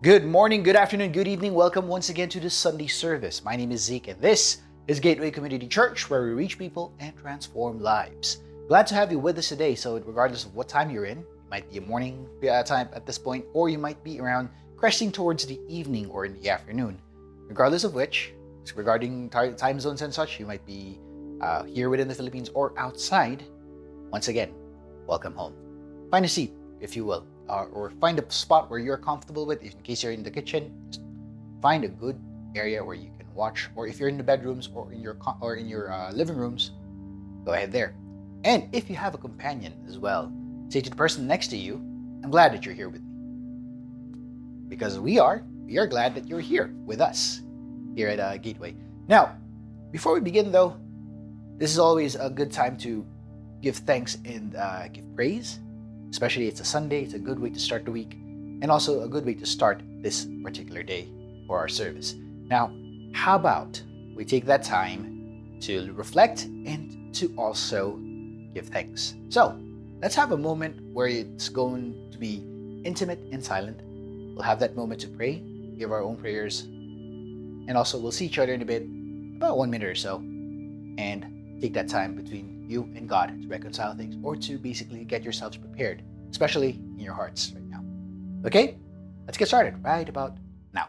Good morning, good afternoon, good evening. Welcome once again to the Sunday service. My name is Zeke, and this is Gateway Community Church, where we reach people and transform lives. Glad to have you with us today. So, regardless of what time you're in, it might be a morning time at this point, or you might be around cresting towards the evening or in the afternoon. Regardless of which, regarding time zones and such, you might be here within the Philippines or outside. Once again, welcome home. Find a seat, if you will. Or find a spot where you're comfortable with. In case you're in the kitchen, just find a good area where you can watch. Or if you're in the bedrooms or in your living rooms, go ahead there. And if you have a companion as well, say to the person next to you, "I'm glad that you're here with me," because we are glad that you're here with us here at Gateway. Now, before we begin, though, this is always a good time to give thanks and give praise. Especially it's a Sunday, it's a good way to start the week, and also a good way to start this particular day for our service. Now, how about we take that time to reflect and to also give thanks. So, let's have a moment where it's going to be intimate and silent. We'll have that moment to pray, give our own prayers, and also we'll see each other in a bit, about 1 minute or so, and take that time between you and God to reconcile things or to basically get yourselves prepared, especially in your hearts right now. Okay? Let's get started right about now.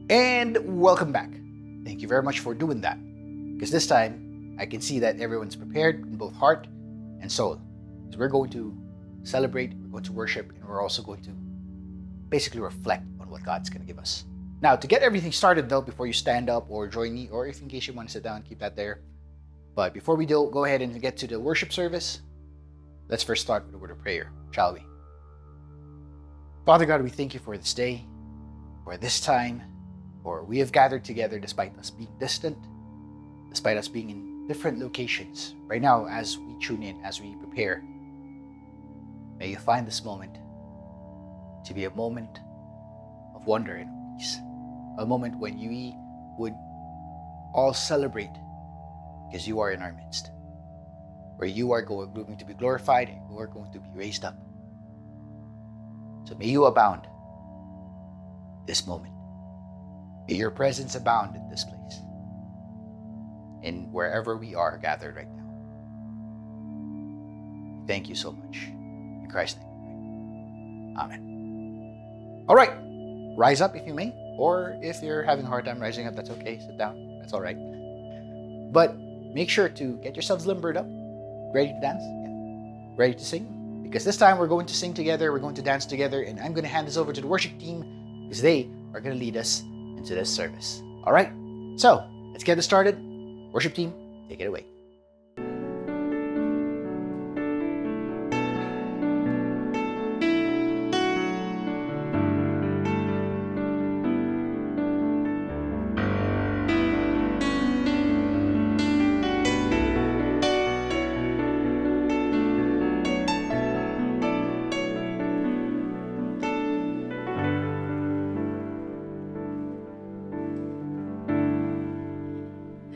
And welcome back. Thank you very much for doing that. Because this time, I can see that everyone's prepared in both heart and soul. Because we're going to celebrate, we're going to worship, and we're also going to basically reflect on what God's going to give us. Now, to get everything started though, before you stand up or join me, or if in case you want to sit down, keep that there. But before we go ahead and get to the worship service, let's first start with a word of prayer, shall we? Father God, we thank you for this day, for this time, for we have gathered together despite us being distant, despite us being in different locations. Right now, as we tune in, as we prepare, may you find this moment to be a moment of wonder and peace, a moment when we would all celebrate because you are in our midst, where you are going to be glorified and you are going to be raised up. So may you abound this moment. May your presence abound in this place and wherever we are gathered right now. Thank you so much. In Christ's name, amen. All right, rise up if you may, or if you're having a hard time rising up, that's okay. Sit down, that's all right. But make sure to get yourselves limbered up, ready to dance, ready to sing, because this time we're going to sing together, we're going to dance together, and I'm going to hand this over to the worship team because they are going to lead us into this service. All right, so let's get it started. Worship team, take it away.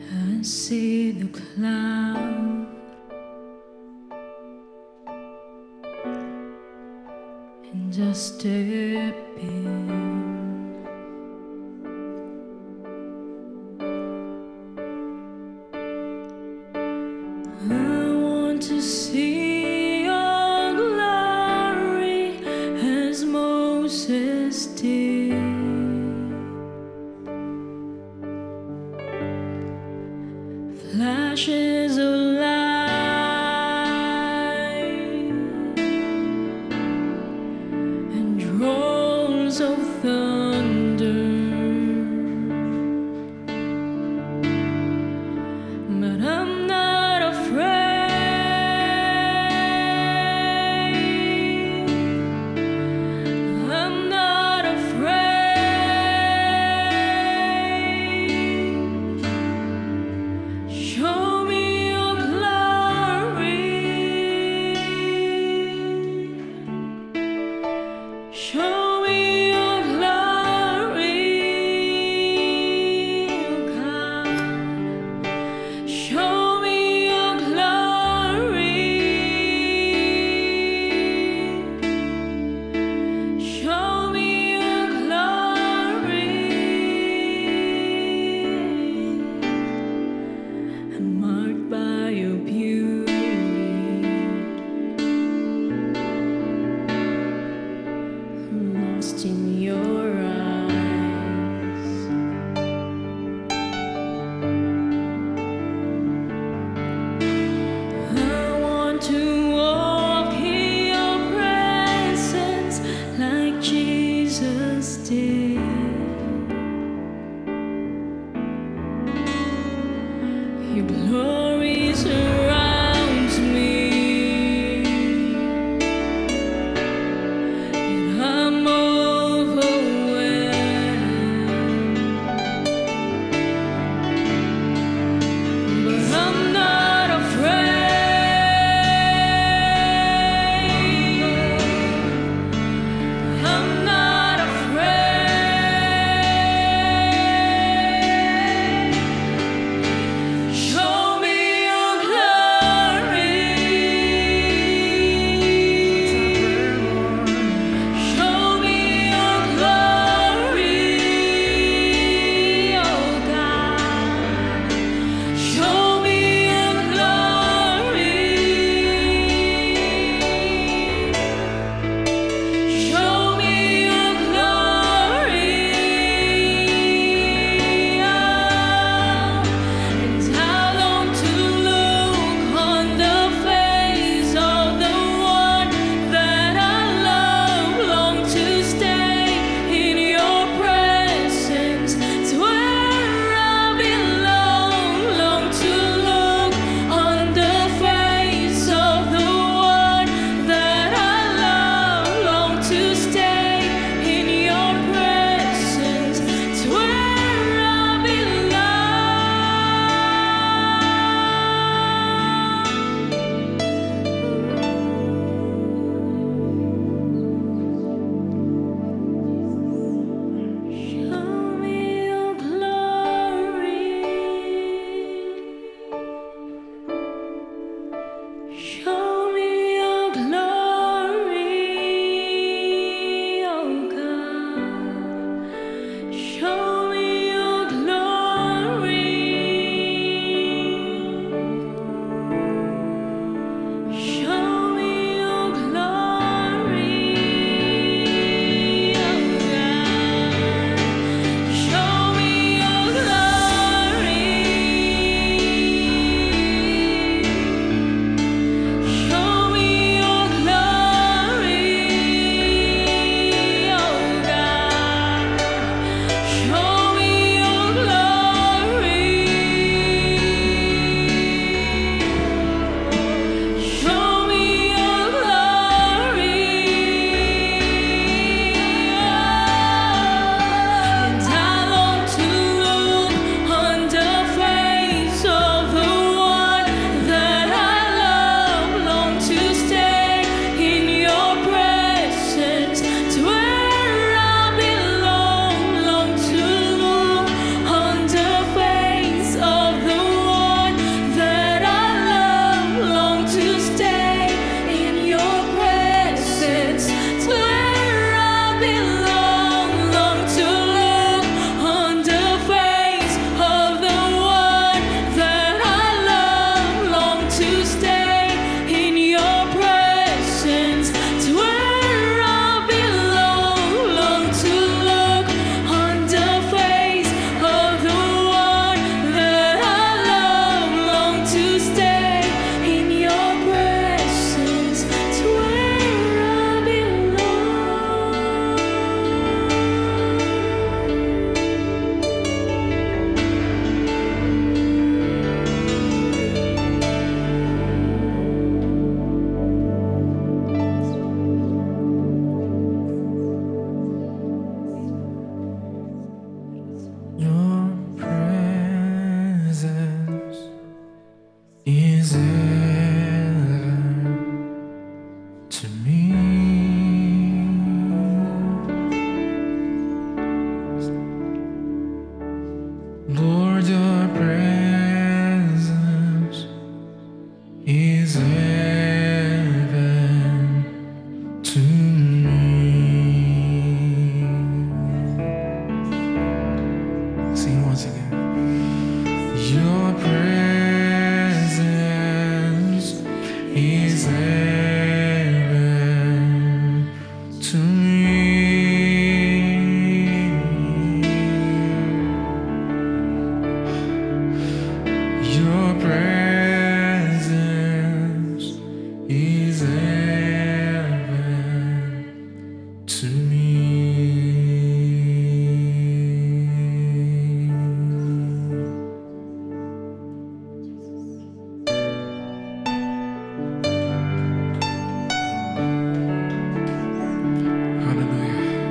I see the cloud and just step in. I want to see your flashes of light and rolls of thunder, but I'm not afraid. I'm not afraid. Show me your glory. Show me your glory, God. Show me your glory. Show me your glory. I'm marked by your beauty, lost in your eyes. I want to walk in your presence like Jesus did. Your glory surrounds me, and I'm overwhelmed, but I'm not afraid. I'm not afraid. Show me your glory. presence is heaven to me. Hallelujah.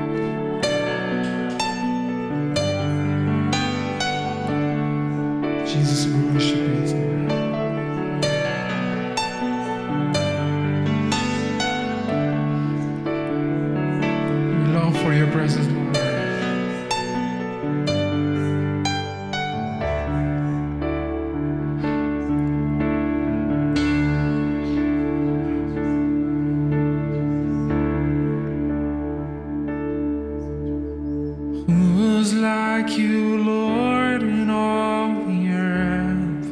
Jesus, we worship you tonight. We long for your presence, Lord. Who's like you, Lord, in all the earth?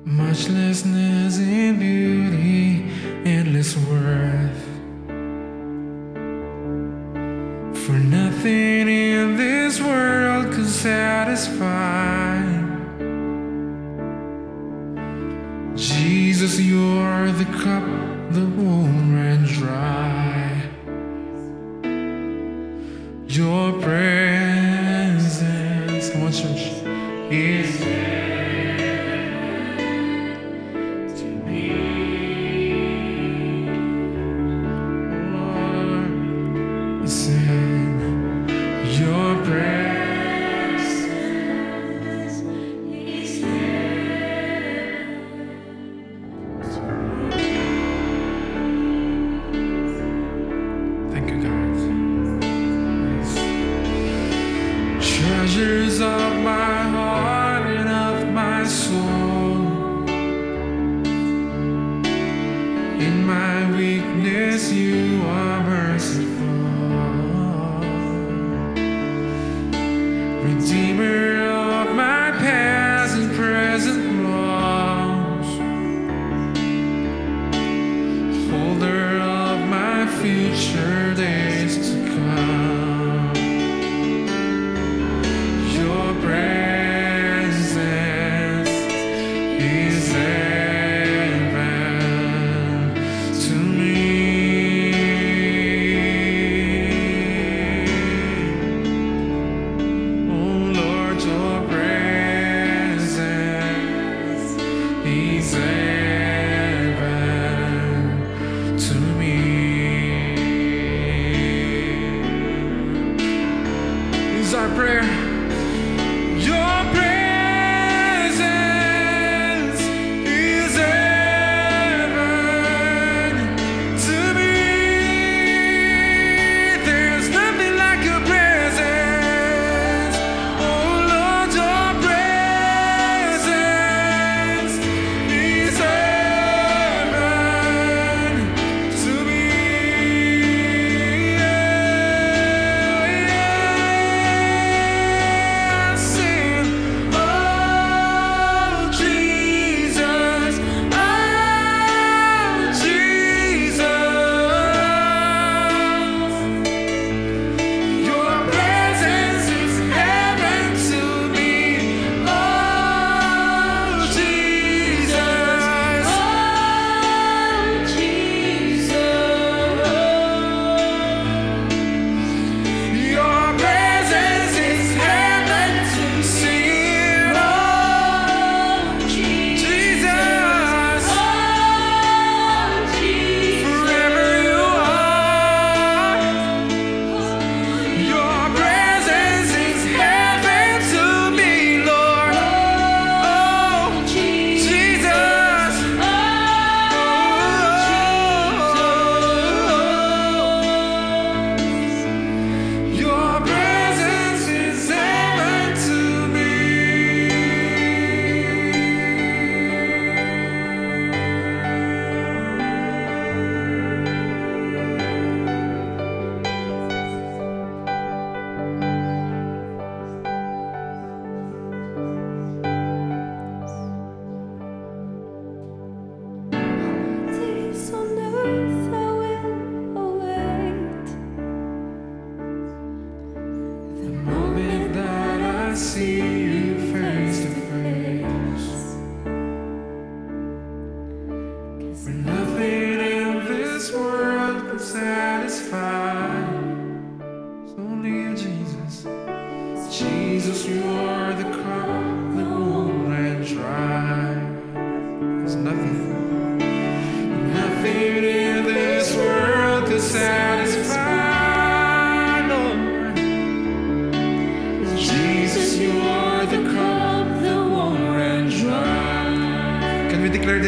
Muchlessness in beauty, endless worth. For nothing in this world could satisfy. Jesus, you're the cup the won't run dry. Your presence, come on, church, is heaven to me. Lord, listen, your presence is heaven to me.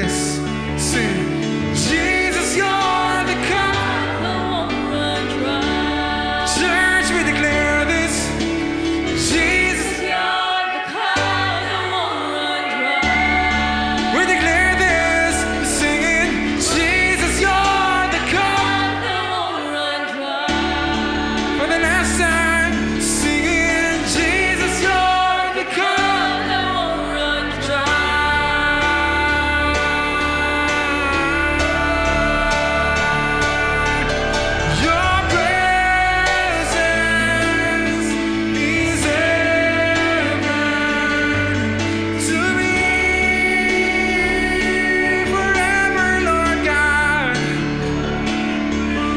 this. Sing. Jesus, you're the cup. Church, we declare this. Jesus, we declare this. Singing. Jesus, you're the cup. For the last time. Singing. Jesus, you're the cup. Your presence is heaven to me forever, Lord God.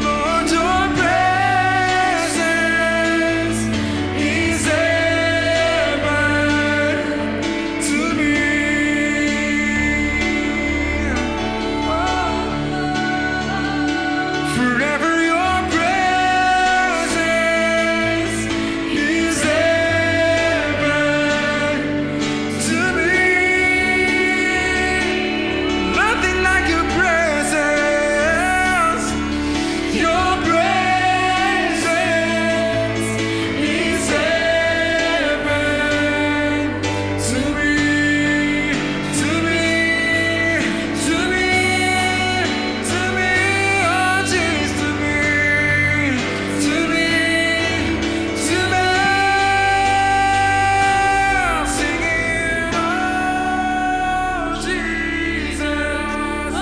Lord, your presence is heaven to me. Forever your presence is heaven to me. Nothing like your presence. Your presence is heaven to me, to me, to me, to me, oh Jesus, to me, to me, to me, singing, oh Jesus.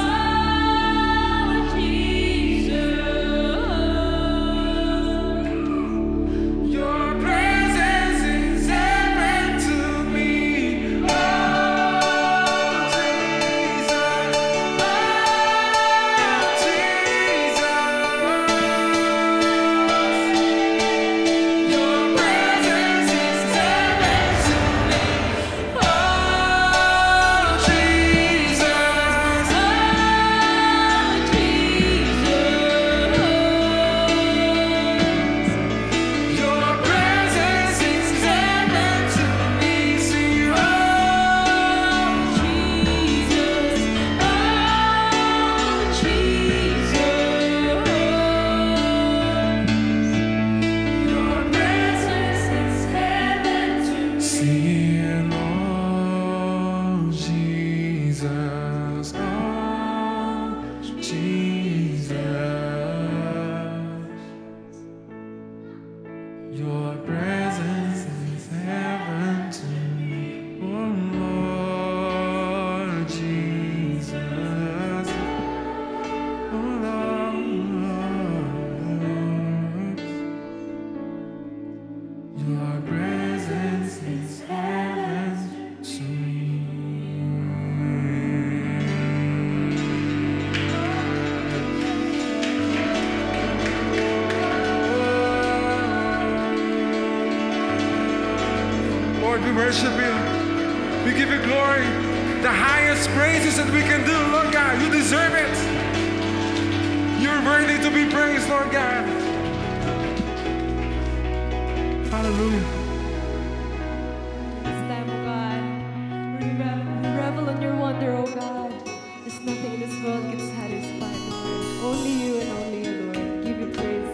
Your presence is heaven to me, oh Jesus, oh Jesus. Your presence is heaven to me, oh Jesus. Your presence is heaven to me, sing, oh Jesus, oh Jesus. Your presence is heaven to me, sing, oh Jesus, oh Jesus. Your presence is heaven to me, oh Lord Jesus, oh Lord. Your presence is heaven to me. Lord, we worship you. We give you glory. The highest praises that we can do, Lord God. You deserve it. You're worthy to be praised, Lord God. Hallelujah. This time, oh God, we revel in your wonder, oh God. There's nothing in this world can satisfy, Lord. Only you and only you, Lord. Give you praise.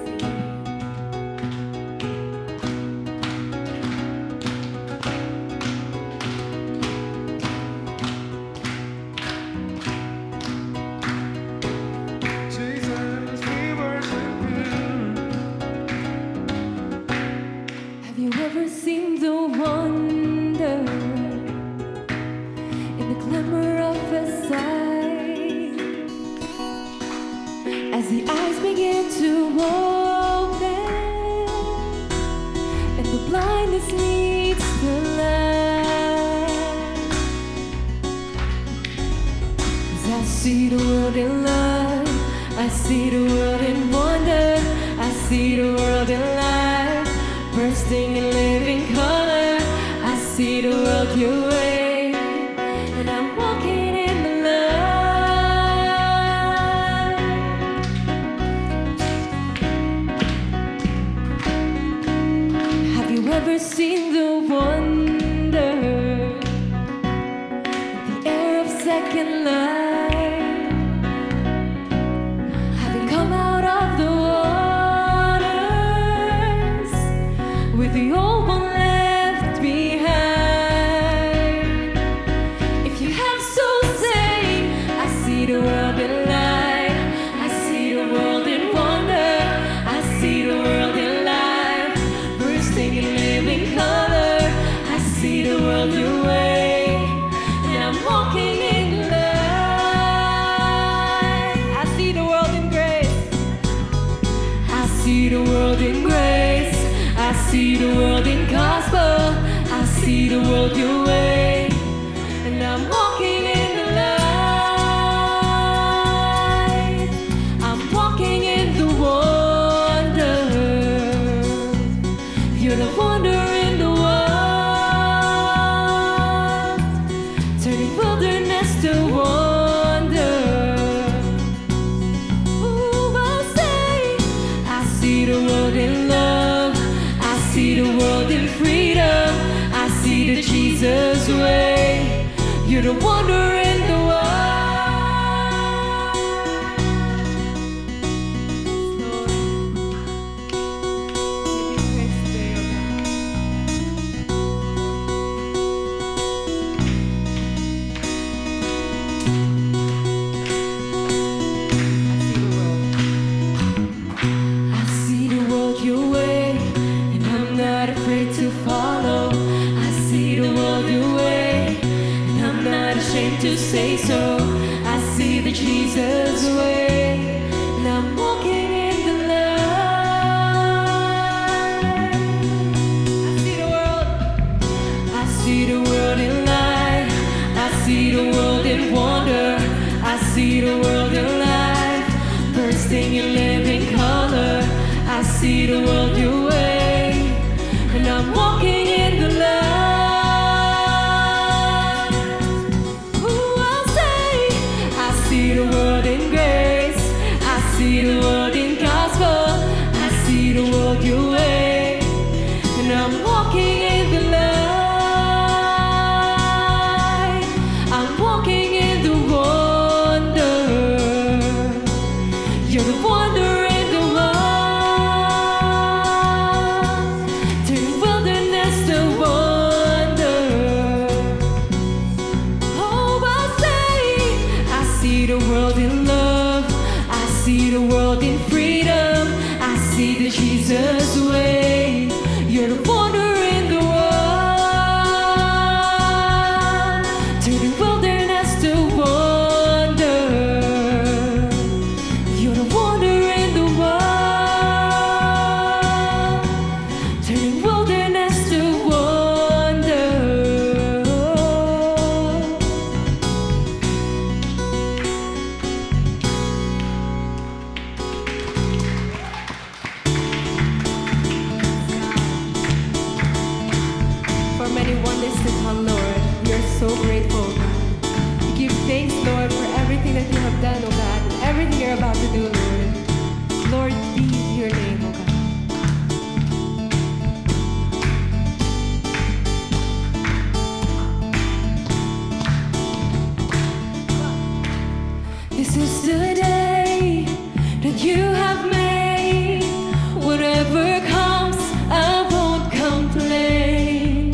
Jesus, we worship you. Have you ever seen the wonder in the glimmer of his sight? As the eyes begin to open and the blindness leads to light. As I see the world in love, I see the world in wonder, I see the world in light, bursting in living color. I see the world your way, and I'm walking in the light. Have you ever seen the wonder, the air of second life? the old one left behind. If you have soul, say, I see the world in light. I see the world in wonder. I see the world in life, bursting in living color. I see the world your way, and I'm walking in light. I see the world in grace. I see the world in grace. I see the world in gospel. I see the world your way, and I'm walking in the light. I'm walking in the wonder. You're the wonder in the world, turning wilderness to wonder. Ooh, I'll say, I see the world in love. I see the world in freedom. I see the Jesus way. You're the wonder in the world. Lord, give you praise today, oh God. I see the world your way, and I'm not afraid to follow. I see the world your way, and I'm not ashamed to say so. I see the Jesus way, and I'm walking in the light. I see the world. I see the world in light. I see the world in wonder. I see the world in life, bursting in living color. I see the world your way, and I'm walking in the light. Ooh, I'll say, I see the world in grace. I see the world in gospel. I see the world your way, and I'm walking in the light. I'm walking in the wonder. You're the wonder in the world, turning wilderness to wonder. Oh, I'll say, I see the world in love. I see the world in freedom. I see the Jesus way. You're the wonder in the world, turning wilderness to wonder. You're the wonder in the world, turning wilderness to wonder. For many wonders to come, Lord, we are so grateful, God. We give thanks, Lord, for everything that you have done, oh God, and everything you're about to do, Lord. Lord, be your name, oh God. This is the day that you have made. Whatever comes, I won't complain.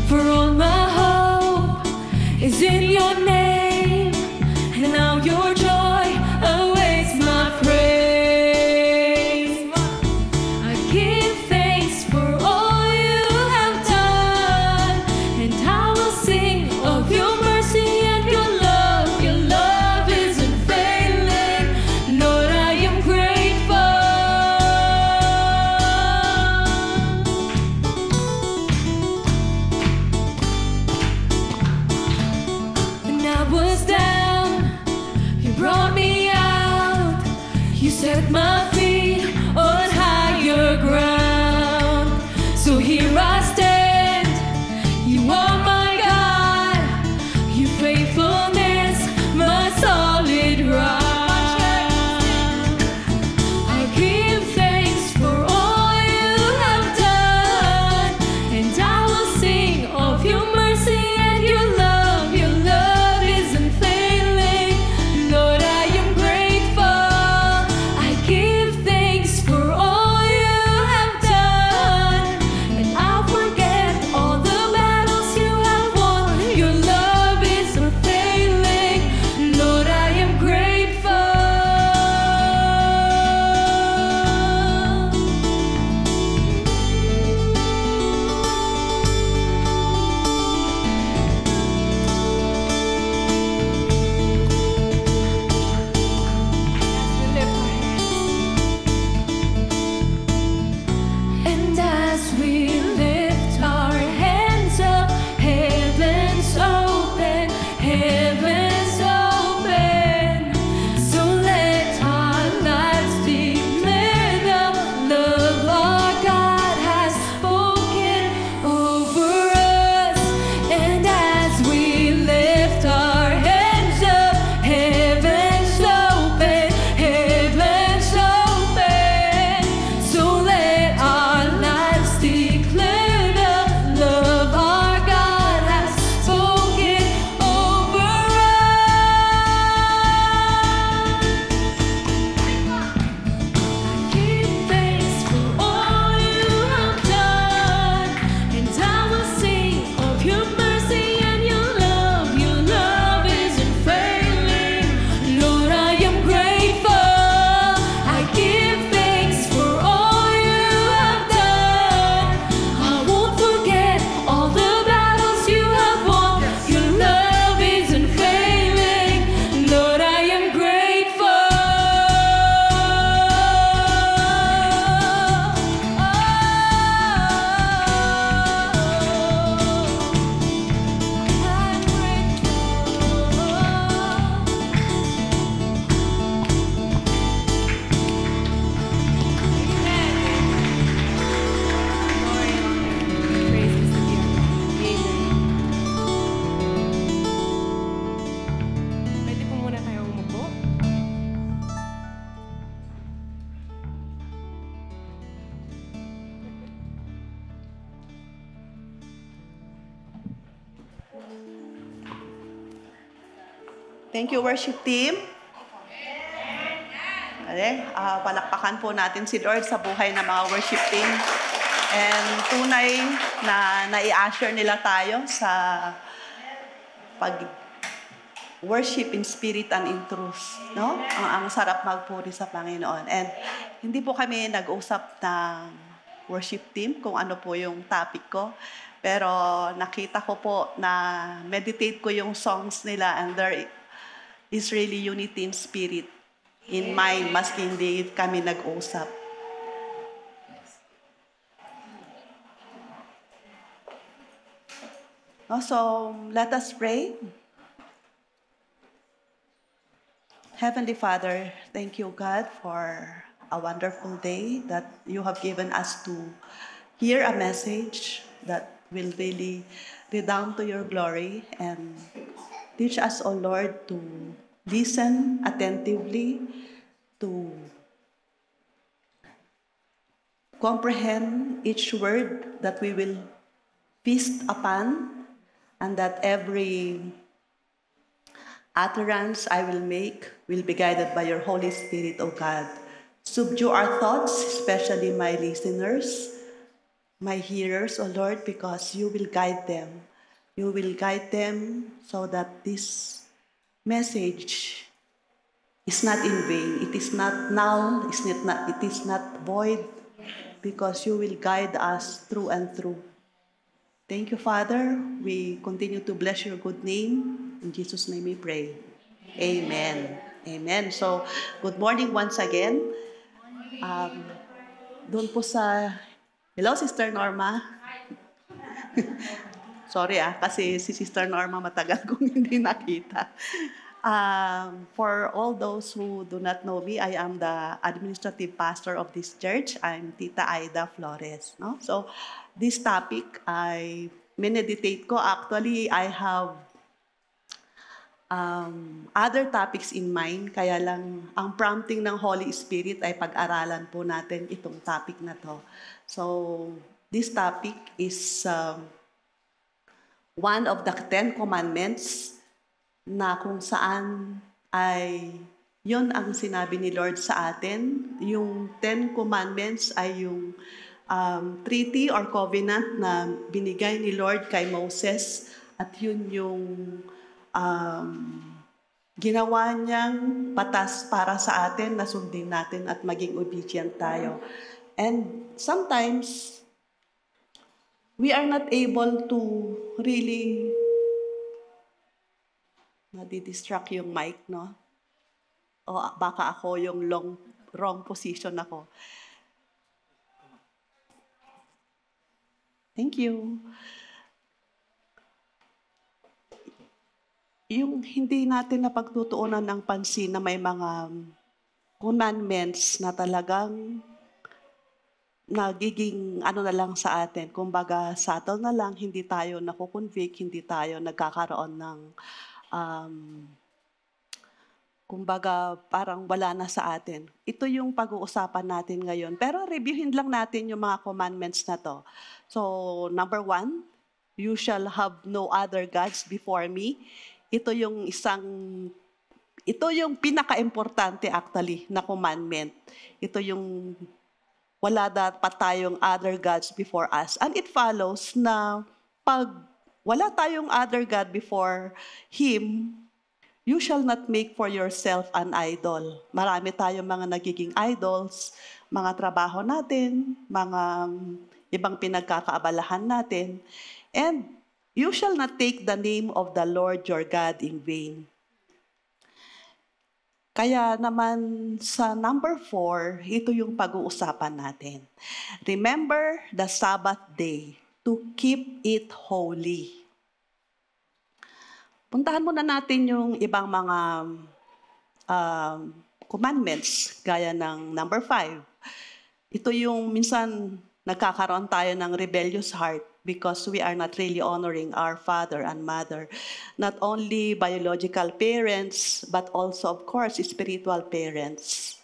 For all my hope is in your name, and now your joy awaits my praise. I give thanks for all you have done, and I will sing of your mercy and your love. Your love isn't failing, Lord, I am grateful. When I was down, Thank you, worship team. Palakpakan po natin si Lord sa buhay ng mga worship team. And tunay na nai-assure nila tayo sa pag-worship in spirit and in truth. No? Ang sarap magpuri sa Panginoon. And hindi po kami nag-usap ng worship team kung ano po yung topic ko. Pero nakita ko po na meditate ko yung songs nila and there is really unity in spirit. In mind, maski hindi kami nag-usap. So, let us pray. Heavenly Father, thank you, God, for a wonderful day that you have given us to hear a message that will really redound to your glory and teach us, O Lord, to listen attentively, to comprehend each word that we will feast upon, and that every utterance I will make will be guided by your Holy Spirit, O God. Subdue our thoughts, especially my listeners, my hearers, O Lord, because you will guide them. You will guide them so that this message is not in vain. It is not null. It is not void, because you will guide us through and through. Thank you, Father. We continue to bless your good name. In Jesus' name we pray. Amen. Amen. So, good morning once again. Doon po sa... Hello, Sister Norma. Sorry kasi si Sister Norma matagal kong hindi nakita. For all those who do not know me, I am the administrative pastor of this church. I'm Tita Aida Flores. No? So, this topic, I meditate ko. Actually, I have other topics in mind. Kaya lang, ang prompting ng Holy Spirit ay pag-aralan po natin itong topic na to. So, this topic is one of the 10 commandments na kung saan ay yun ang sinabi ni Lord sa atin. Yung 10 commandments ay yung treaty or covenant na binigay ni Lord kay Moses, at yun yung ginawa niyang batas para sa atin na sundin natin at maging obedient tayo. And sometimes, we are not able to really nadi-distract yung mic, no? O baka ako yung wrong position ako. Thank you. Yung hindi natin napagtutuunan ng pansin na may mga commandments na talagang nagiging ano na lang sa atin. Kumbaga, subtle na lang, hindi tayo nakukonvict, hindi tayo nagkakaroon ng kumbaga, parang wala na sa atin. Ito yung pag-uusapan natin ngayon. Pero reviewin lang natin yung mga commandments na to. So, number 1, you shall have no other gods before me. Ito yung pinaka-importante actually na commandment. Ito yung wala dapat tayong other gods before us. And it follows na pag wala tayong other God before Him, you shall not make for yourself an idol. Marami tayong mga nagiging idols, mga trabaho natin, mga ibang pinagkakaabalahan natin. And you shall not take the name of the Lord your God in vain. Kaya naman sa number 4, ito yung pag-uusapan natin. Remember the Sabbath day to keep it holy. Puntahan muna natin yung ibang mga commandments, gaya ng number 5. Ito yung minsan nagkakaroon tayo ng rebellious heart because we are not really honoring our father and mother. Not only biological parents, but also, of course, spiritual parents.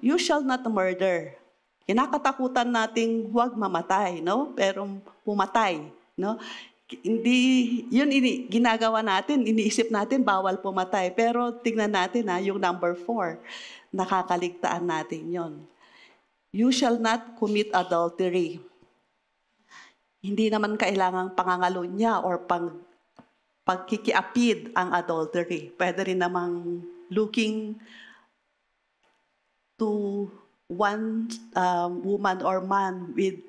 You shall not murder. Kinakatakutan nating huwag mamatay, no? Pero pumatay, no? Hindi, yun ginagawa natin, iniisip natin bawal pumatay. Pero tingnan natin yung number 4, nakakaligtaan natin yon. You shall not commit adultery. Hindi naman kailangang pangangalunya or pagkikiapid ang adultery. Pwede rin namang looking to one woman or man with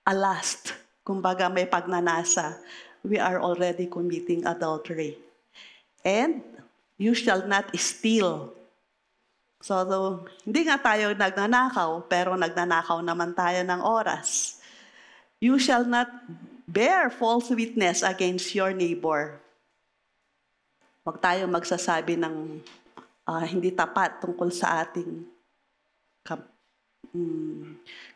a lust. Kumbaga may pagnanasa. We are already committing adultery. And you shall not steal. So, hindi nga tayo nagnanakaw, pero nagnanakaw naman tayo ng oras. You shall not bear false witness against your neighbor. Huwag tayo magsasabi ng hindi tapat tungkol sa ating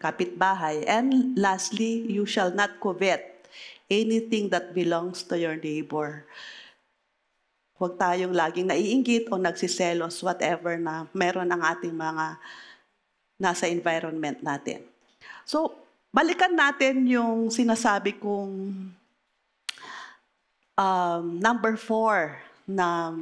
kapitbahay. And lastly, you shall not covet anything that belongs to your neighbor. Huwag tayong laging naiinggit o nagsiselos, whatever na meron ang ating mga nasa environment natin. So, balikan natin yung sinasabi kong number 4 na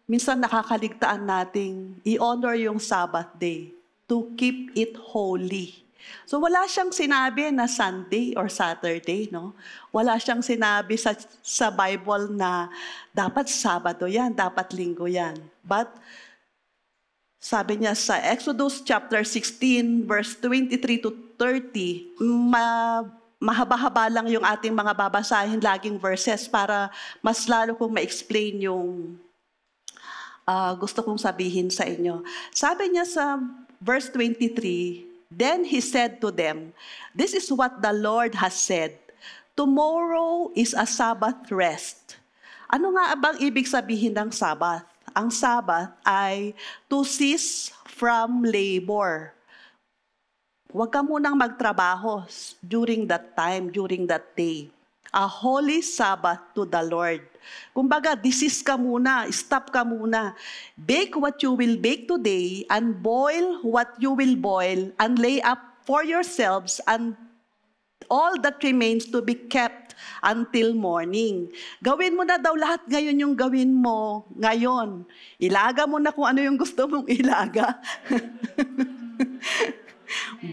minsan nakakaligtaan nating i-honor yung Sabbath day, to keep it holy. So wala siyang sinabi na Sunday or Saturday, no? Wala siyang sinabi sa Bible na dapat Sabado yan, dapat Linggo yan. But sabi niya sa Exodus chapter 16, verse 23 to 30, mahaba-haba lang yung ating mga babasahin laging verses para mas lalo kong ma-explain yung gusto kong sabihin sa inyo. Sabi niya sa verse 23, then he said to them, this is what the Lord has said, tomorrow is a Sabbath rest. Ano nga bang ibig sabihin ng Sabbath? Ang Sabbath ay to cease from labor. Huwag ka munang magtrabaho during that time, during that day. A holy Sabbath to the Lord. Kumbaga, desist ka muna, stop ka muna. Bake what you will bake today, and boil what you will boil, and lay up for yourselves, and all that remains to be kept until morning. Gawin mo na daw lahat ngayon yung gawin mo ngayon. Ilaga mo na kung ano yung gusto mong ilaga.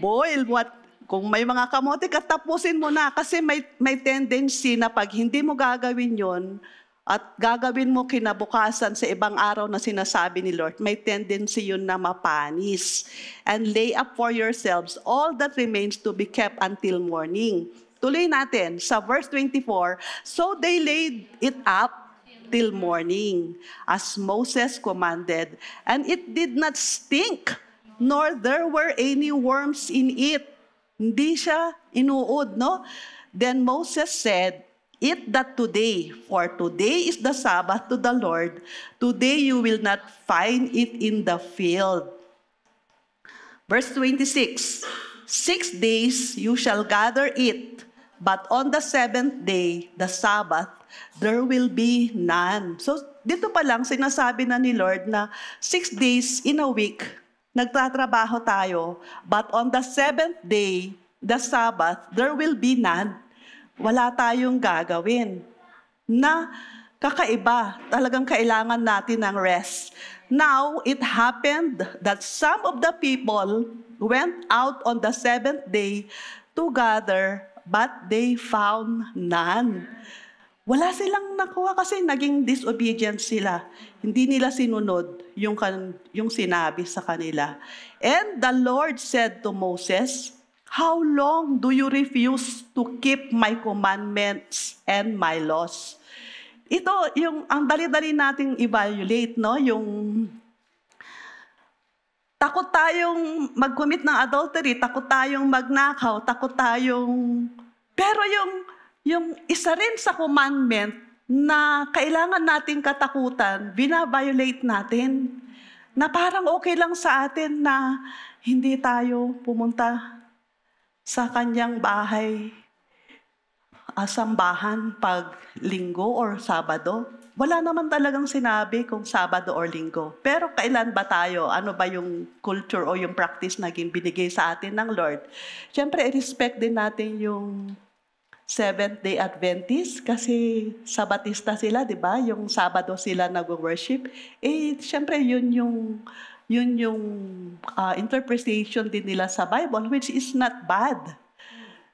Boil what. Kung may mga kamote, katapusin mo na kasi may tendency na pag hindi mo gagawin yon at gagawin mo kinabukasan sa ibang araw na sinasabi ni Lord, may tendency yun na mapanis. And lay up for yourselves all that remains to be kept until morning. Tuloy natin sa verse 24, so they laid it up till morning, as Moses commanded, and it did not stink, nor there were any worms in it. Hindi siya inuod, no? Then Moses said, eat that today, for today is the Sabbath to the Lord. Today you will not find it in the field. Verse 26, 6 days you shall gather it, but on the 7th day, the Sabbath, there will be none. So dito pa lang sinasabi na ni Lord na 6 days in a week, nagtatrabaho tayo, but on the 7th day, the Sabbath, there will be none. Wala tayong gagawin. Na kakaiba, talagang kailangan natin ng rest. Now, it happened that some of the people went out on the 7th day to gather, but they found none. Wala silang nakuha kasi naging disobedient sila. Hindi nila sinunod yung sinabi sa kanila. And the Lord said to Moses, how long do you refuse to keep my commandments and my laws? Ito, ang dali-dali nating evaluate, no? Yung takot tayong mag-commit ng adultery, takot tayong magnakaw, takot tayong... Pero yung isa rin sa commandment na kailangan nating katakutan, binabiolate natin, na parang okay lang sa atin na hindi tayo pumunta sa kanyang bahay, sambahan pag linggo or Sabado. Wala naman talagang sinabi kung Sabado or linggo. Pero kailan ba tayo? Ano ba yung culture o yung practice na binigay sa atin ng Lord? Siyempre, i-respect din natin yung Seventh-day Adventist kasi Sabatista sila, di ba? Yung Sabado sila nag-worship. Siyempre yun yung interpretation din nila sa Bible, which is not bad.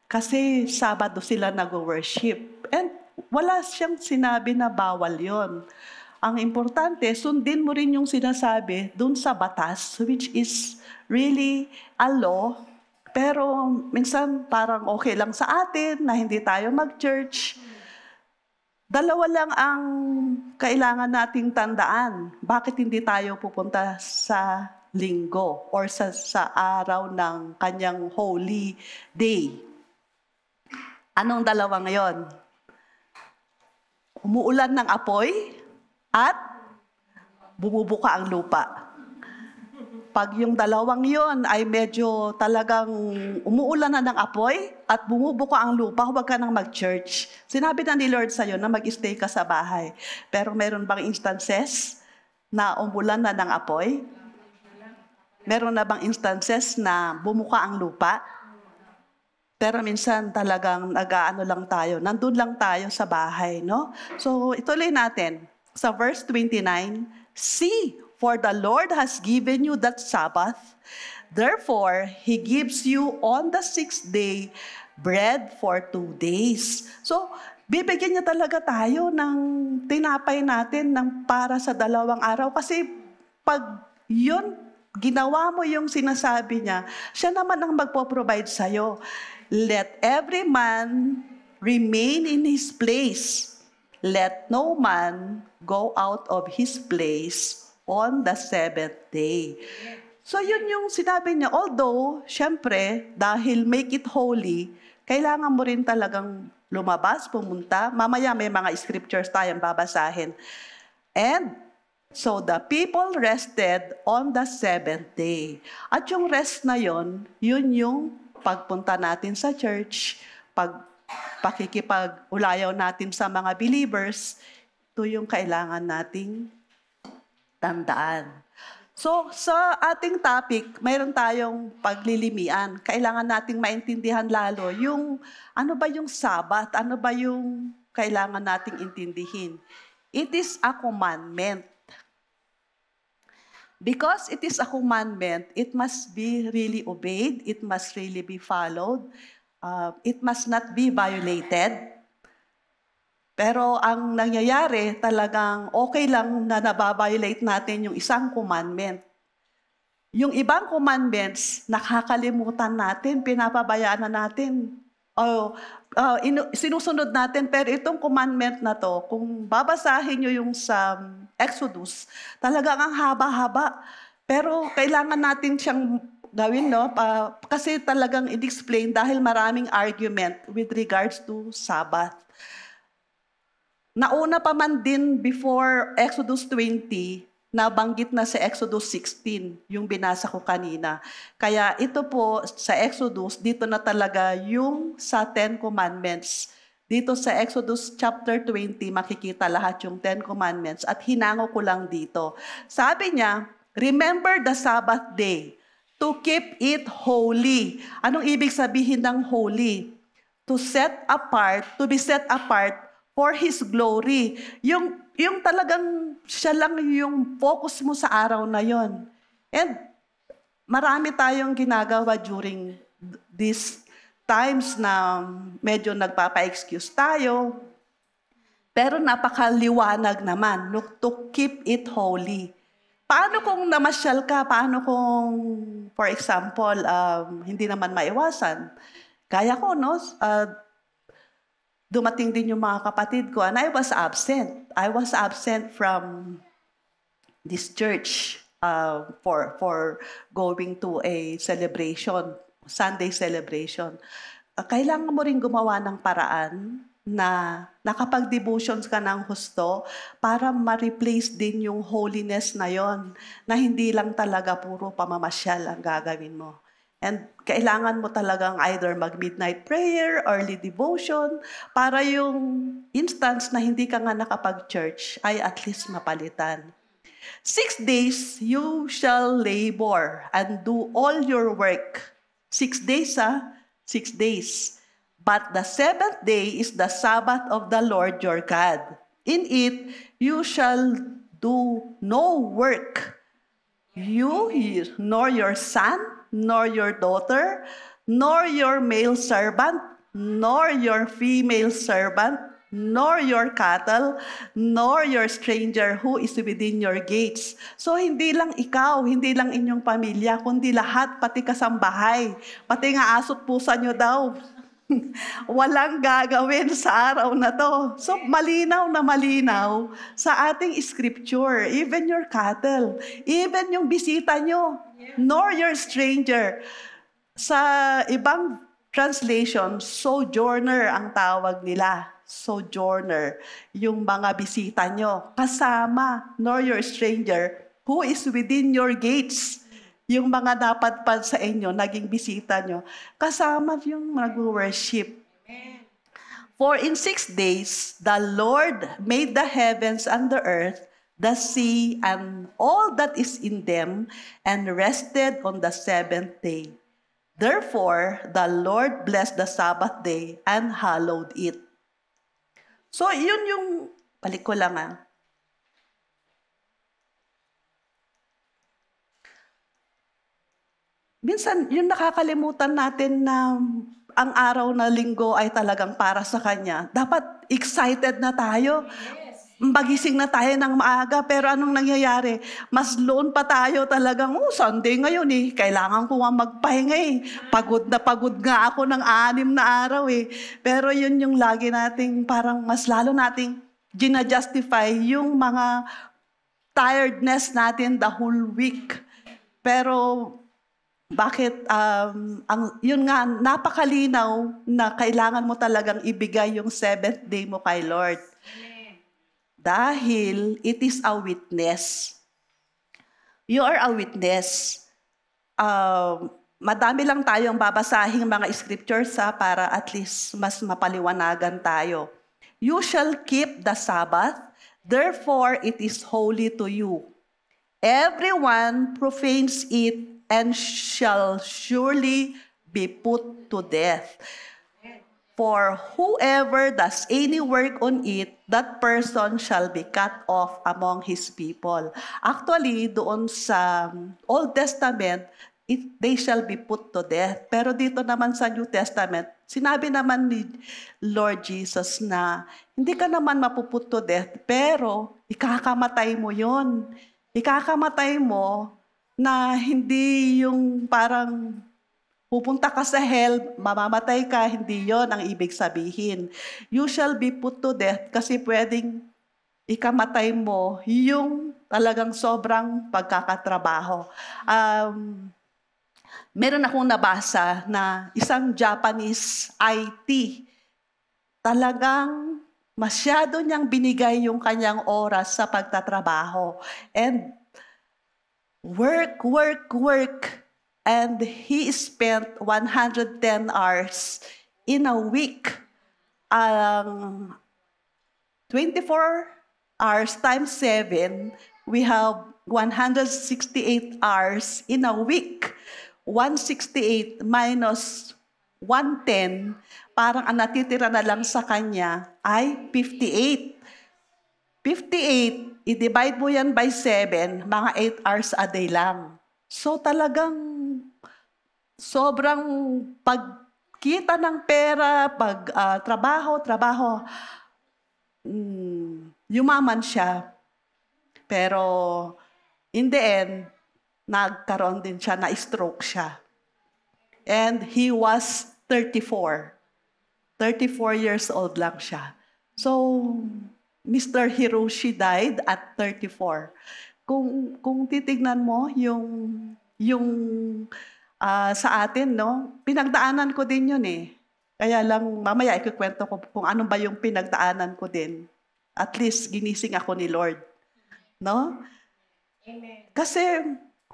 Kasi Sabado sila nag-worship. And wala siyang sinabi na bawal yon. Ang importante, sundin mo rin yung sinasabi dun sa batas, which is really a law. Pero minsan parang okay lang sa atin na hindi tayo mag-church. Dalawa lang ang kailangan nating tandaan. Bakit hindi tayo pupunta sa linggo or sa araw ng kanyang holy day? Anong dalawa ngayon? Umuulan ng apoy at bumubuka ang lupa. Pag yung dalawang yon ay medyo talagang umuulan na ng apoy at bumubuka ang lupa, huwag ka nang mag-church. Sinabi na ni Lord sa'yo na mag-stay ka sa bahay. Pero meron bang instances na umulan na ng apoy? Meron na bang instances na bumuka ang lupa? Pero minsan talagang nag-aano lang tayo, nandun lang tayo sa bahay, no? So ituloy natin. Sa verse 29, see, for the Lord has given you that Sabbath. Therefore, He gives you on the 6th day bread for 2 days. So, bibigyan niya talaga tayo ng tinapay natin ng para sa 2 araw. Kasi pag yun, ginawa mo yung sinasabi niya, siya naman ang magpo-provide sa'yo. Let every man remain in his place. Let no man go out of his place on the 7th day. So yun yung sinabi niya. Although, syempre, dahil make it holy, kailangan mo rin talagang lumabas, pumunta. Mamaya may mga scriptures tayong babasahin. And so the people rested on the 7th day. At yung rest na yun yung pagpunta natin sa church, pakikipag-ulayaw natin sa mga believers, ito yung kailangan nating tandaan. So, sa ating topic, mayroon tayong paglilimian. Kailangan nating maintindihan lalo yung ano ba yung Sabat, ano ba yung kailangan nating intindihin. It is a commandment. Because it is a commandment, it must be really obeyed, it must really be followed, it must not be violated. Pero ang nangyayari, talagang okay lang na nababiolate natin yung isang commandment. Yung ibang commandments, nakakalimutan natin, pinapabayaan na natin. Sinusunod natin, pero itong commandment na to, kung babasahin nyo yung sa Exodus, talagang ang haba-haba. Pero kailangan natin siyang gawin, no? Kasi talagang i-explain dahil maraming argument with regards to Sabbath. Nauna pa man din before Exodus 20, nabanggit na sa Exodus 16, yung binasa ko kanina. Kaya ito po sa Exodus, dito na talaga yung sa 10 Commandments. Dito sa Exodus chapter 20, makikita lahat yung 10 Commandments at hinango ko lang dito. Sabi niya, remember the Sabbath day to keep it holy. Anong ibig sabihin ng holy? To be set apart for His glory. Yung talagang siya lang yung focus mo sa araw na yon. And marami tayong ginagawa during these times na medyo nagpapa-excuse tayo. Pero napakaliwanag naman, to keep it holy. Paano kung namasyal ka? Paano kung, for example, hindi naman maiwasan? Kaya ko, no? Dumating din yung mga kapatid ko and I was absent. I was absent from this church for going to a celebration, Sunday celebration. Kailangan mo rin gumawa ng paraan na nakapag-devotions ka ng husto para ma-replace din yung holiness na yon, na hindi lang talaga puro pamamasyal ang gagawin mo. And kailangan mo talagang either mag-midnight prayer, early devotion, para yung instance na hindi ka nga nakapag-church ay at least mapalitan. 6 days you shall labor and do all your work. 6 days, 6 days. But the seventh day is the Sabbath of the Lord your God. In it you shall do no work, you, nor your son, nor your daughter, nor your male servant, nor your female servant, nor your cattle, nor your stranger who is within your gates. So hindi lang ikaw, hindi lang inyong pamilya, kundi lahat, pati kasambahay, pati nga aso't pusa nyo daw. Walang gagawin sa araw na to. So malinaw na malinaw sa ating scripture, even your cattle, even yung bisita nyo, nor your stranger. Sa ibang translation, sojourner ang tawag nila. Sojourner, yung mga bisita nyo, kasama, nor your stranger, who is within your gates. Yung mga napadpad sa inyo, naging bisita nyo, kasama yung mag-worship. For in 6 days, the Lord made the heavens and the earth, the sea, and all that is in them, and rested on the seventh day. Therefore, the Lord blessed the Sabbath day and hallowed it. So, yun yung, balik ko lang Minsan, yun nakakalimutan natin na ang araw na linggo ay talagang para sa Kanya. Dapat excited na tayo. Magising na tayo ng maaga, pero anong nangyayari? Mas loon pa tayo talagang, Sunday ngayon kailangan ko nga magpahinga Pagod nga ako ng 6 na araw Pero yun yung lagi nating parang mas lalo nating gina-justify yung mga tiredness natin the whole week. Pero bakit, yun nga, napakalinaw na kailangan mo talagang ibigay yung 7th day mo kay Lord. Dahil it is a witness. You are a witness. Madami lang tayong babasahing mga scriptures para at least mas mapaliwanagan tayo. You shall keep the Sabbath, therefore it is holy to you. Everyone profanes it and shall surely be put to death. For whoever does any work on it, that person shall be cut off among his people. Actually, doon sa Old Testament, they shall be put to death. Pero dito naman sa New Testament, sinabi naman ni Lord Jesus na hindi ka naman mapuput to death, pero ikakamatay mo yon. Ikakamatay mo na hindi yung parang pupunta ka sa hell, mamamatay ka, hindi yon ang ibig sabihin. You shall be put to death kasi pwedeng ikamatay mo yung talagang sobrang pagkakatrabaho. Meron akong nabasa na isang Japanese IT, talagang masyado niyang binigay yung kanyang oras sa pagtatrabaho. And work. And he spent 110 hours in a week. 24 hours times 7, we have 168 hours in a week. 168 minus 110, parang ang natitira na lang sa kanya ay 58. 58, i-divide mo yan by 7, mga 8 hours a day lang. So talagang sobrang pagkita ng pera, trabaho, yumaman siya. Pero in the end, nagkaroon din siya, na-stroke siya. And he was 34. 34 years old lang siya. So, Mr. Hiroshi died at 34. Kung titignan mo yung sa atin, no? Pinagdaanan ko din yun Kaya lang, mamaya ikukwento ko kung ano ba yung pinagdaanan ko din. At least, ginising ako ni Lord. No? Amen. Kasi,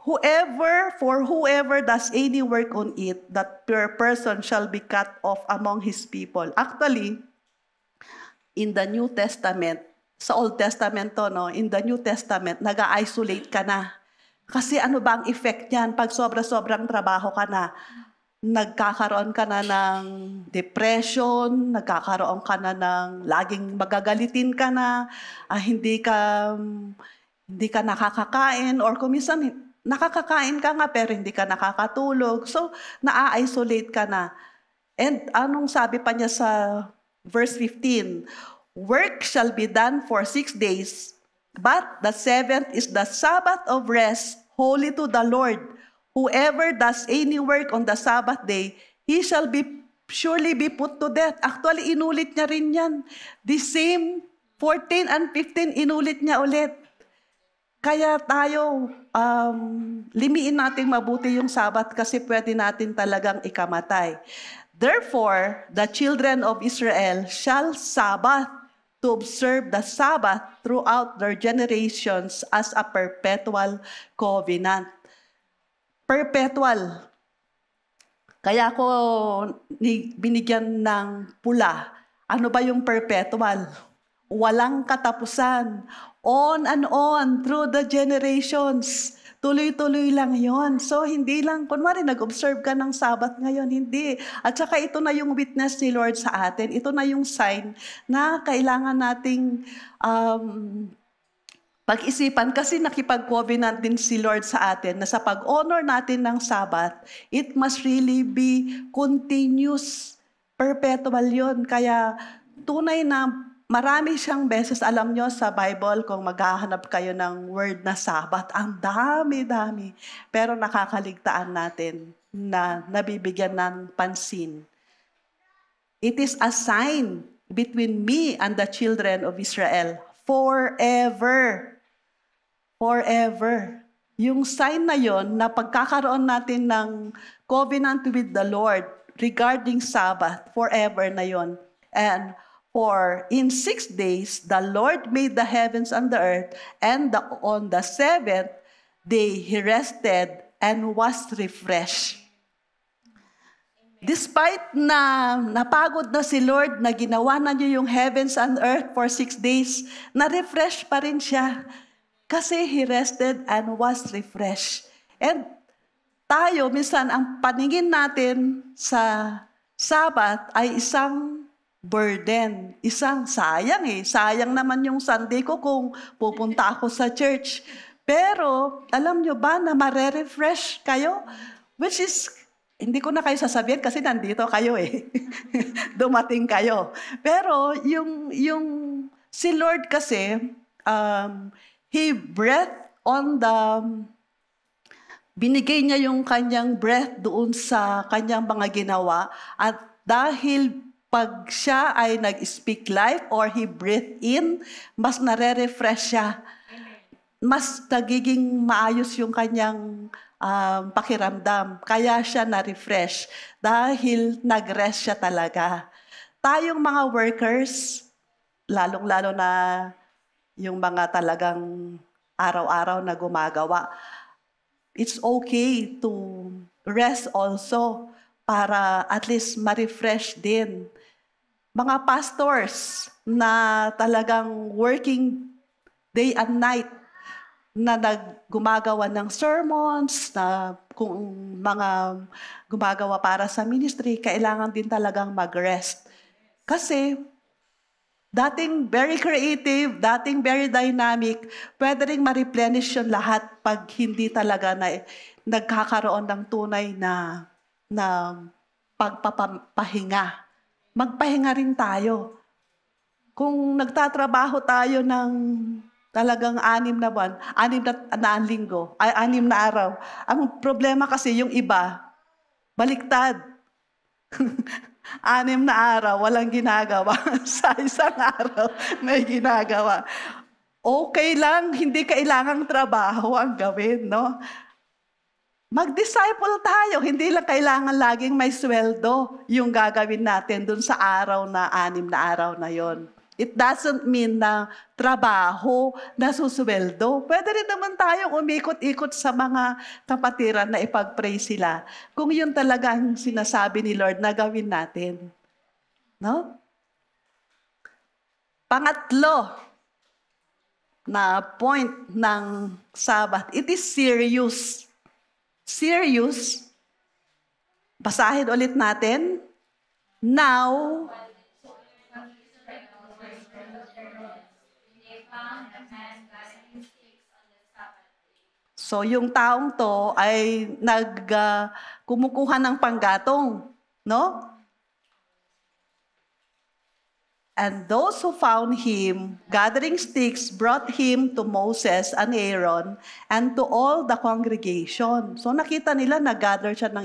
whoever does any work on it, that person shall be cut off among his people. Actually, in the New Testament, sa Old Testament in the New Testament, nag-isolate ka na. Kasi ano ba ang effect niyan pag sobra-sobrang trabaho ka na? nagkakaroon ka na ng depression, nagkakaroon ka na ng laging magagalitin ka na, hindi ka nakakakain, or kung minsan nakakakain ka nga pero hindi ka nakakatulog. So, na-isolate ka na. And anong sabi pa niya sa verse 15? Work shall be done for 6 days, but the 7th is the Sabbath of rest, holy to the Lord. Whoever does any work on the Sabbath day, he shall surely be put to death. Actually, inulit niya rin yan. The same 14 and 15, inulit niya ulit. Kaya tayo, limiin natin mabuti yung Sabbath kasi pwede natin talagang ikamatay. Therefore, the children of Israel shall Sabbath to observe the Sabbath throughout their generations as a perpetual covenant. Perpetual. Kaya ko binigyan ng pula. Ano ba yung perpetual? Walang katapusan. On and on through the generations. Tuloy-tuloy lang yon. So, hindi lang, kunwari, nag-observe ka ng Sabbath ngayon, hindi. At saka ito na yung witness ni Lord sa atin. Ito na yung sign na kailangan nating pag-isipan kasi nakipag-covenant din si Lord sa atin na sa pag-honor natin ng Sabbath, it must really be continuous, perpetual yon. Kaya tunay na marami siyang beses, alam nyo sa Bible, kung maghahanap kayo ng word na Sabbath, ang dami-dami. Pero nakakaligtaan natin na nabibigyan ng pansin. It is a sign between me and the children of Israel forever. Forever. Yung sign na yon na pagkakaroon natin ng covenant with the Lord regarding Sabbath, forever na yon. And for in 6 days, the Lord made the heavens and the earth, and on the 7th day He rested and was refreshed. Despite na napagod na si Lord, na ginawa na niya yung heavens and earth for 6 days, na-refresh pa rin siya. Kasi He rested and was refreshed. And tayo, minsan, ang paningin natin sa Sabbath ay isang burden. Isang sayang Sayang naman yung Sunday ko kung pupunta ako sa church. Pero, alam nyo ba na mare-refresh kayo? Which is, hindi ko na kayo sasabihin kasi nandito kayo Dumating kayo. Pero, yung si Lord kasi, He breathed on binigay niya yung kanyang breath doon sa kanyang mga ginawa. At dahil pag siya ay nag-speak life or He breathed in, mas nare-refresh siya. Mas nagiging maayos yung kanyang pakiramdam. Kaya siya na-refresh dahil nag-rest siya talaga. Tayong mga workers, lalong-lalo na yung mga talagang araw-araw na gumagawa, it's okay to rest also para at least ma-refresh din. Mga pastors na talagang working day and night, na gumagawa ng sermons, na kung mga gumagawa para sa ministry, kailangan din talagang mag-rest. Kasi dating very creative, dating very dynamic, pwede rin ma-replenish yung lahat pag hindi talaga na nagkakaroon ng tunay na pagpapahinga. Magpahinga rin tayo. Kung nagtatrabaho tayo ng talagang 6 na buwan, 6 na linggo, 6 na araw, ang problema kasi yung iba, baliktad. 6 na araw, walang ginagawa. Sa isang araw, may ginagawa. Okay lang, hindi kailangang trabaho ang gawin, no? Mag-disciple tayo, hindi lang kailangan laging may sweldo yung gagawin natin dun sa araw na 6 na araw na yon. It doesn't mean na trabaho na susweldo. Pwede rin naman tayong umikot-ikot sa mga kapatiran na ipag-pray sila. Kung yun talaga ang sinasabi ni Lord na gawin natin. No? Pangatlo na point ng Sabbath, it is serious. Serious Basahin ulit natin. Now, so yung taong to ay kumukuha ng panggatong, no? And those who found him, gathering sticks, brought him to Moses and Aaron and to all the congregation. So nakita nila nag-gather siya ng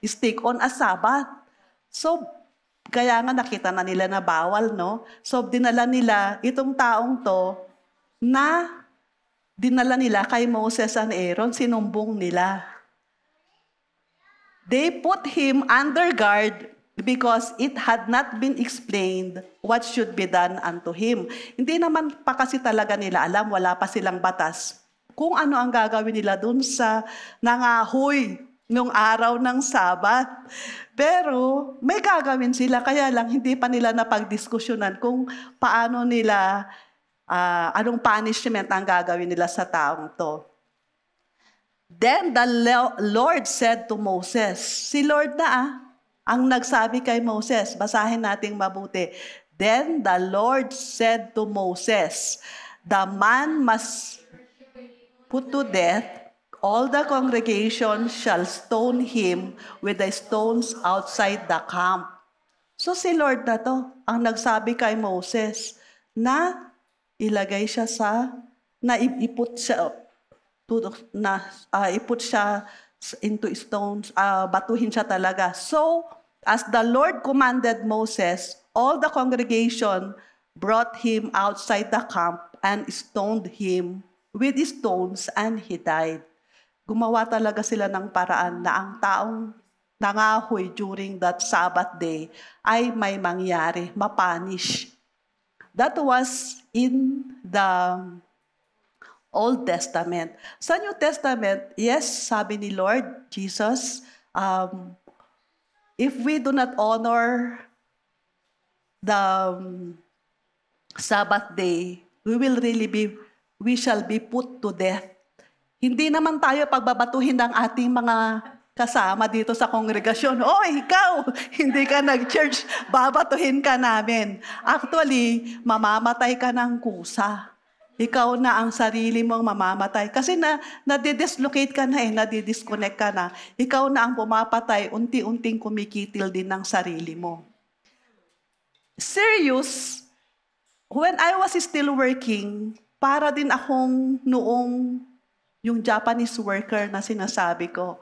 stick on a Sabbath. So kaya nga nakita na nila na bawal, no? So dinala nila itong taong to na dinala nila kay Moses and Aaron, sinumbong nila. They put him under guard because it had not been explained what should be done unto him. Hindi naman pa kasi talaga nila alam, wala pa silang batas, kung ano ang gagawin nila dun sa nangahoy nung araw ng Sabat. Pero may gagawin sila, kaya lang hindi pa nila napagdiskusyonan kung paano nila, anong punishment ang gagawin nila sa taong to. Then the Lord said to Moses, si Lord na ang nagsabi kay Moses, basahin nating mabuti. Then the Lord said to Moses, the man must put to death, all the congregation shall stone him with the stones outside the camp. So si Lord na to, ang nagsabi kay Moses, na ilagay siya iput siya into stones, batuhin siya talaga. So, as the Lord commanded Moses, all the congregation brought him outside the camp and stoned him with stones, and he died. Gumawa talaga sila ng paraan na ang taong nangahoy during that Sabbath day ay may mangyari, mapanish. That was in the Old Testament. Sa New Testament, yes, sabi ni Lord Jesus, if we do not honor the Sabbath day, we shall be put to death. Hindi naman tayo pagbabatuhin ng ating mga kasama dito sa kongregasyon. Oy, ikaw, hindi ka nag-church, babatuhin ka namin. Actually, mamamatay ka ng kusa. Ikaw na ang sarili mong mamamatay. Kasi nadidislocate ka na nadidisconnect ka na. Ikaw na ang pumapatay, unti-unting kumikitil din ng sarili mo. Serious, when I was still working, para din akong noong yung Japanese worker na sinasabi ko.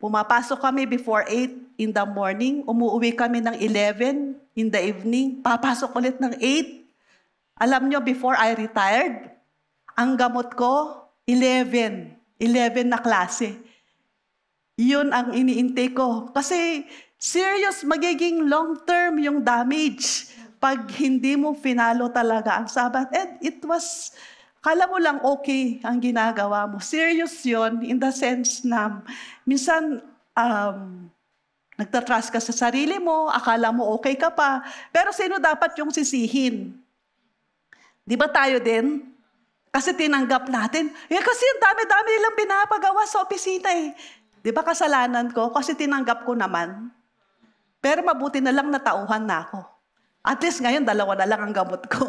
Pumapasok kami before 8 in the morning, umuwi kami ng 11 in the evening, papasok ulit ng 8. Alam nyo, before I retired, ang gamot ko, 11 na klase. Yun ang iniintake ko. Kasi serious, magiging long-term yung damage pag hindi mo finalo talaga ang Sabbath. And it was, kala mo lang okay ang ginagawa mo. Serious yun in the sense na minsan nagtatrust ka sa sarili mo, akala mo okay ka pa, pero sino dapat yung sisihin? Di ba tayo din? Kasi tinanggap natin. Kasi ang dami-dami nilang pinapagawa sa opisina eh. Di ba kasalanan ko? Kasi tinanggap ko naman. Pero mabuti na lang natauhan na ako. At least ngayon, 2 na lang ang gamot ko.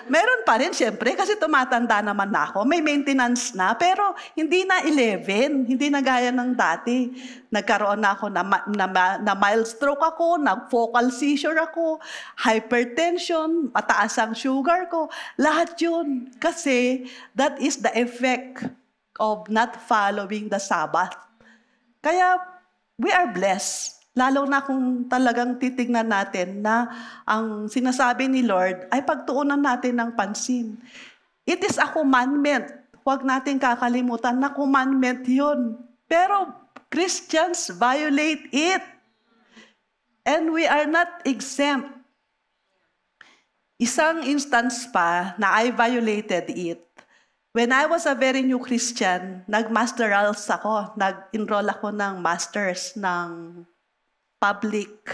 Meron pa rin, syempre, kasi tumatanda naman na ako. May maintenance na, pero hindi na 11. Hindi na gaya ng dati. Nagkaroon na ako na mild stroke ako, nag-focal seizure ako, hypertension, mataas ang sugar ko. Lahat yun. Kasi that is the effect of not following the Sabbath. Kaya we are blessed. Lalo na kung talagang titignan natin na ang sinasabi ni Lord ay pagtuunan natin ng pansin. It is a commandment. Huwag natin kakalimutan na commandment yun. Pero Christians violate it. And we are not exempt. Isang instance pa na I violated it. When I was a very new Christian, nag-masterals ako. Nag-enroll ako ng masters ng public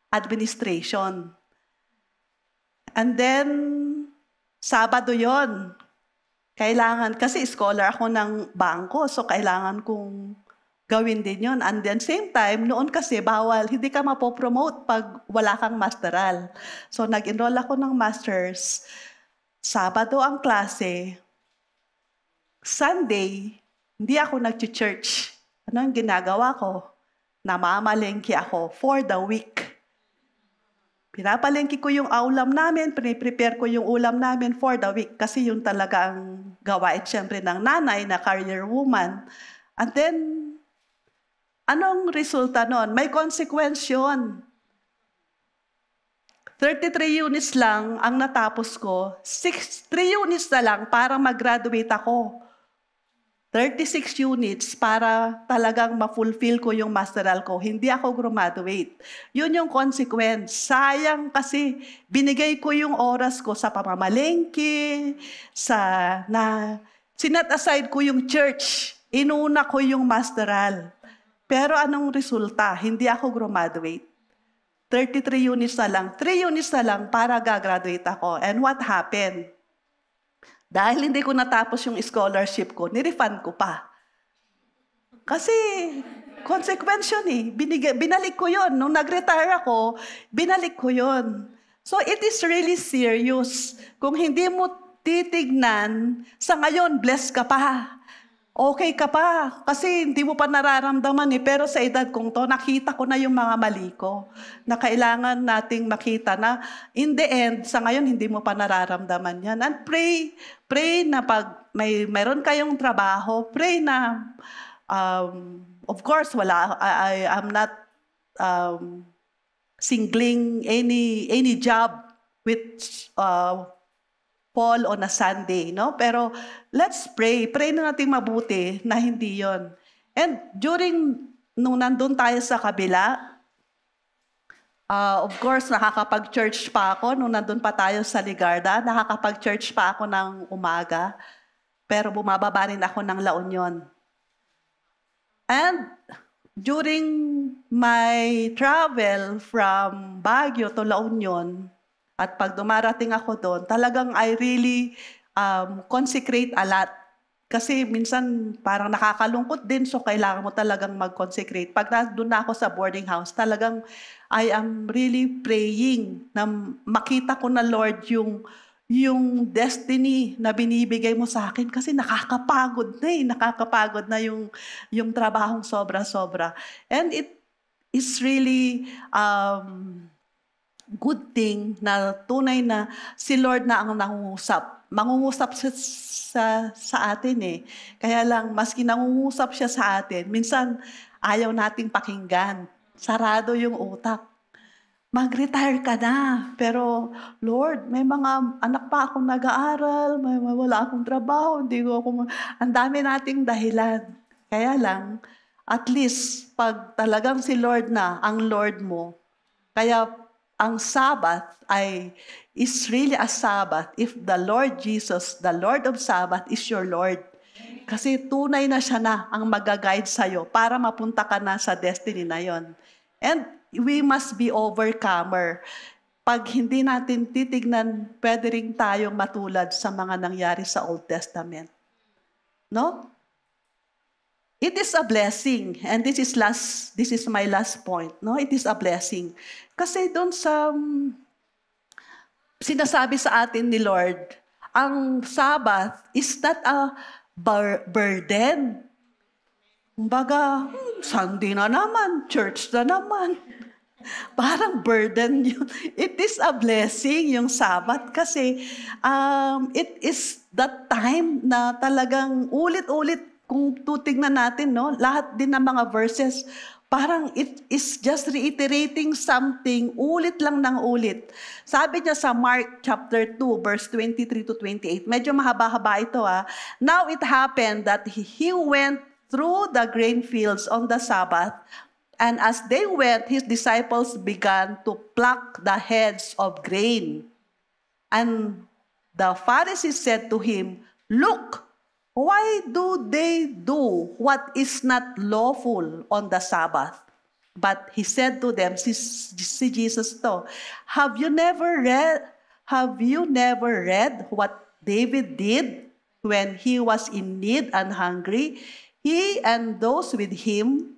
administration. And then, Sabado yon. Kailangan, kasi scholar ako ng bangko, so kailangan kong gawin din yun. And then same time, noon kasi bawal, hindi ka mapopromote pag wala kang masteral. So nag-enroll ako ng masters. Sabado ang klase. Sunday, hindi ako nag-church. Ano ang ginagawa ko? Namamalengke ako for the week. Pinapalengke ko yung ulam namin, prepare ko yung ulam namin for the week kasi yun talaga ang gawain siyempre ng nanay na career woman. And then, anong resulta nun? May consequence yun. 33 units lang ang natapos ko. 3 units na lang para mag-graduate ako. 36 units para talagang ma-fulfill ko yung masteral ko. Hindi ako graduate. Yun yung consequence. Sayang kasi binigay ko yung oras ko sa pamamalengke, sinet aside ko yung church. Inuna ko yung masteral. Pero anong resulta? Hindi ako graduate. 33 units na lang. 3 units na lang para gagraduate ako. And what happened? Dahil hindi ko natapos yung scholarship ko, nirefund ko pa. Kasi, consequence yun eh. Binalik ko yun. Nung nag-retire ako, binalik ko yun. So, it is really serious. Kung hindi mo titignan, sa ngayon, blessed ka pa. Okay ka pa. Kasi hindi mo pa nararamdaman eh. Pero sa edad kong to, nakita ko na yung mga mali ko. Na kailangan nating makita na in the end, sa ngayon, hindi mo pa nararamdaman yan. And pray na pag mayroon kayong trabaho, pray na, of course, I'm not singling any job which fall on a Sunday, no? Pero let's pray. Pray na natin mabuti na hindi yon. And nung nandun tayo sa kabila, of course, nakakapag-church pa ako. Nung nandun pa tayo sa Ligarda, nakakapag-church pa ako ng umaga. Pero bumababa rin ako ng La Union. And during my travel from Baguio to La Union, at pag dumarating ako doon, talagang I really consecrate a lot. Kasi minsan parang nakakalungkot din, so kailangan mo talagang mag-consecrate. Pag doon na ako sa boarding house, talagang I am really praying na makita ko na, Lord, yung destiny na binibigay mo sa akin. Kasi nakakapagod na yung trabahong sobra-sobra. And it is really good thing na tunay na si Lord na ang nangungusap. Mangungusap siya sa atin eh. Kaya lang, maski nangungusap siya sa atin, minsan ayaw nating pakinggan. Sarado yung utak. Mag-retire ka na. Pero, Lord, may mga anak pa akong nag-aaral, wala akong trabaho, ang dami nating dahilan. Kaya lang, at least, pag talagang si Lord na ang Lord mo, kaya ang Sabbath is really a Sabbath if the Lord Jesus, the Lord of Sabbath, is your Lord. Kasi tunay na siya na ang mag-guide sa'yo para mapunta ka na sa destiny na yon. And we must be overcomer. Pag hindi natin titignan, pwede rin tayong matulad sa mga nangyari sa Old Testament. No? It is a blessing, and this is my last point. No, it is a blessing. Kasi doon sa sinasabi sa atin ni Lord, ang Sabbath is not a burden. Kumbaga, Sunday na naman, church na naman. Parang burden yun. It is a blessing yung Sabbath kasi it is that time na talagang ulit-ulit. Kung tutignan natin, no, lahat din ng mga verses, parang it is just reiterating something, ulit lang ng ulit. Sabi niya sa Mark chapter 2, verse 23 to 28, medyo mahaba-haba ito. Now it happened that he went through the grain fields on the Sabbath, and as they went, his disciples began to pluck the heads of grain. And the Pharisees said to him, "Look, why do they do what is not lawful on the Sabbath?" But he said to them, si Jesus to, have you never read what David did when he was in need and hungry? he and those with him,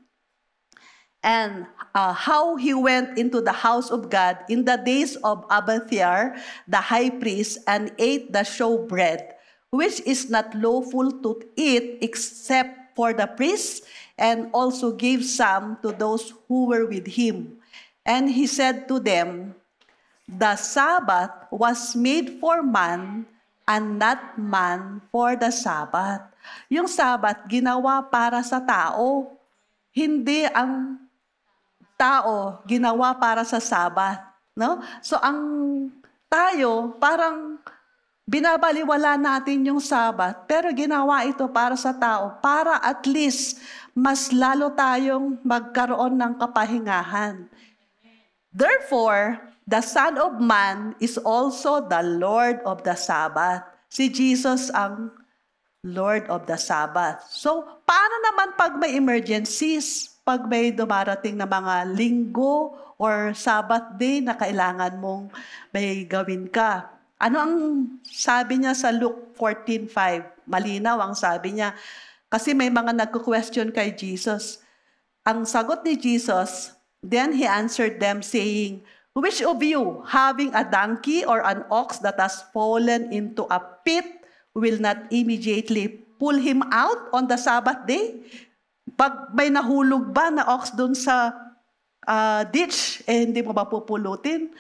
and how he went into the house of God in the days of Abiathar, the high priest, and ate the showbread, which is not lawful to eat except for the priests, and also gave some to those who were with him. And he said to them, the Sabbath was made for man, and not man for the Sabbath. Yung Sabbath, ginawa para sa tao. Hindi ang tao ginawa para sa Sabbath. No? So ang tayo, parang binabaliwala natin yung Sabbath, pero ginawa ito para sa tao, para at least mas lalo tayong magkaroon ng kapahingahan. Therefore, the Son of Man is also the Lord of the Sabbath. Si Jesus ang Lord of the Sabbath. So, paano naman pag may emergencies? Pag may dumarating na mga linggo or Sabbath day na kailangan mong may gawin ka. Ano ang sabi niya sa Luke 14:5? Malinaw ang sabi niya. Kasi may mga nagko-question kay Jesus. Ang sagot ni Jesus, then he answered them saying, which of you, having a donkey or an ox that has fallen into a pit, will not immediately pull him out on the Sabbath day? Pag may nahulog ba na ox doon sa ditch, hindi mo ba pupulutin?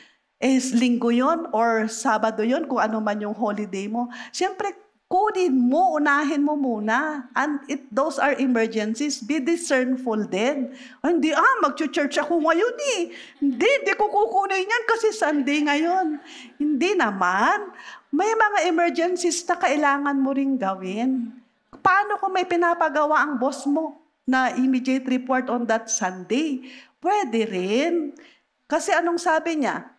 Linggo yon or Sabado yon, kung ano man yung holiday mo. Siyempre, kunin mo, unahin mo muna. And those are emergencies. Be discernful din. Hindi, mag-church ako ngayon eh. Hindi ko kukunin yan kasi Sunday ngayon. Hindi naman. May mga emergencies na kailangan mo ring gawin. Paano kung may pinapagawa ang boss mo na immediate report on that Sunday? Pwede rin. Kasi anong sabi niya?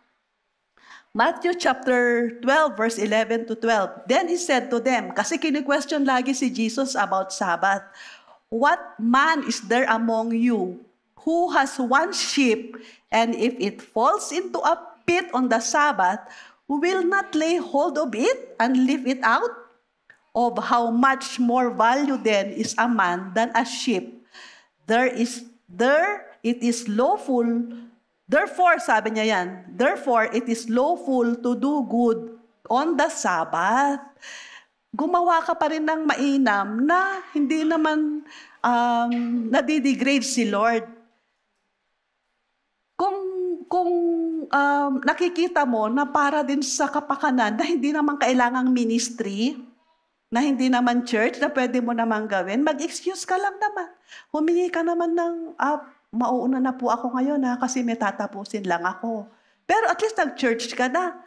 Matthew chapter 12, verse 11 to 12. Then he said to them, kasi kini-question lagi si Jesus about Sabbath, what man is there among you who has one sheep, and if it falls into a pit on the Sabbath, will not lay hold of it and lift it out? Of how much more value then is a man than a sheep? Therefore, sabi niya yan, therefore, it is lawful to do good on the Sabbath. Gumawa ka pa rin ng mainam na hindi naman nadidegrade si Lord. Kung nakikita mo na para din sa kapakanan na hindi naman kailangang ministry, na hindi naman church, na pwede mo naman gawin, mag-excuse ka lang naman. Humingi ka naman ng, mauuna na po ako ngayon kasi may tatapusin lang ako. Pero at least nag-church ka na.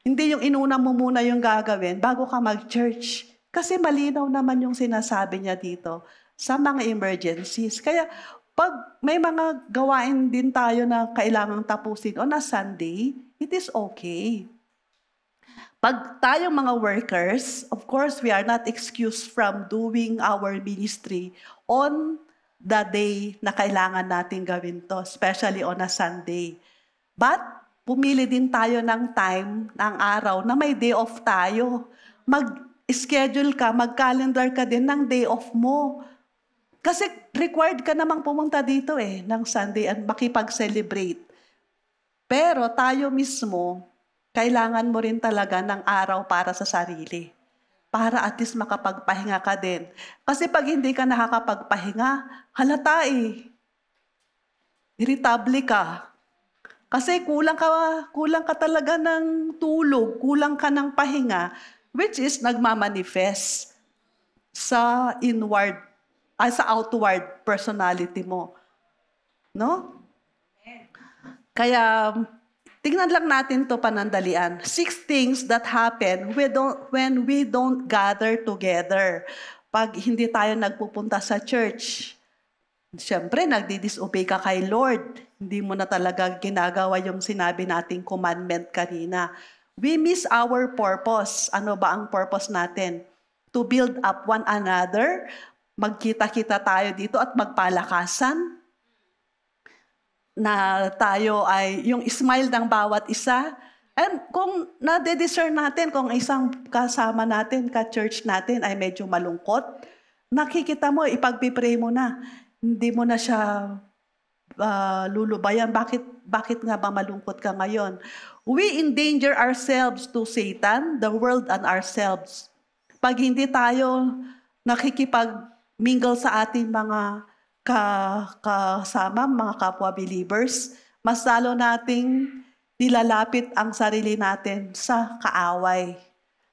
Hindi yung inuna mo muna yung gagawin bago ka mag-church. Kasi malinaw naman yung sinasabi niya dito sa mga emergencies. Kaya pag may mga gawain din tayo na kailangang tapusin on a Sunday, it is okay. Pag tayong mga workers, of course, we are not excused from doing our ministry on the day na kailangan natin gawin to, especially on a Sunday. But, pumili din tayo ng time, ng araw, na may day off tayo. Mag-schedule ka, mag-calendar ka din ng day off mo. Kasi required ka namang pumunta dito ng Sunday at makipag-celebrate. Pero tayo mismo, kailangan mo rin talaga ng araw para sa sarili. Para at least makapagpahinga ka din. Kasi pag hindi ka nakakapagpahinga, halata irritable ka. Kasi kulang ka talaga ng tulog, kulang ka ng pahinga, which is nagmamanifest sa outward personality mo. No? Kaya, tingnan lang natin to panandalian. 6 things that happen when we don't gather together. Pag hindi tayo nagpupunta sa church, siyempre nagdi-disobey ka kay Lord. Hindi mo na talaga ginagawa yung sinabi nating commandment kanina. We miss our purpose. Ano ba ang purpose natin? To build up one another. Magkita-kita tayo dito at magpalakasan. Na tayo ay yung smile ng bawat isa. And kung nade-discern natin, kung isang kasama natin, ka-church natin ay medyo malungkot, nakikita mo, ipagpipray mo na. Hindi mo na siya lulubayan. Bakit nga ba malungkot ka ngayon? We endanger ourselves to Satan, the world, and ourselves. Pag hindi tayo nakikipag-mingle sa ating mga kasama, mga kapwa-believers, mas lalo nating nilalapit ang sarili natin sa kaaway,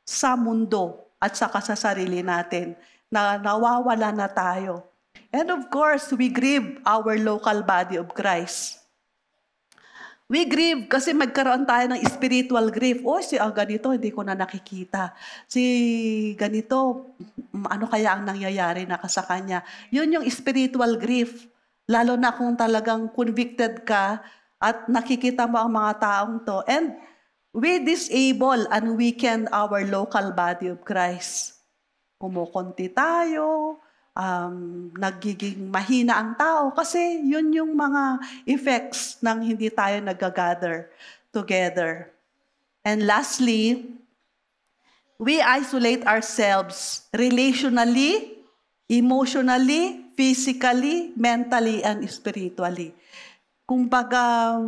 sa mundo, at saka sa sarili natin, na nawawala na tayo. And of course, we grieve our local body of Christ. We grieve kasi magkaroon tayo ng spiritual grief. Si ganito, hindi ko na nakikita. Si ganito, ano kaya ang nangyayari na sa kanya? Yun yung spiritual grief. Lalo na kung talagang convicted ka at nakikita mo ang mga taong to. And we disable and weaken our local body of Christ. Kumukunti tayo, nagiging mahina ang tao kasi yun yung mga effects ng hindi tayo nag-gather together. And lastly, we isolate ourselves relationally, emotionally, physically, mentally, and spiritually. Kumbaga,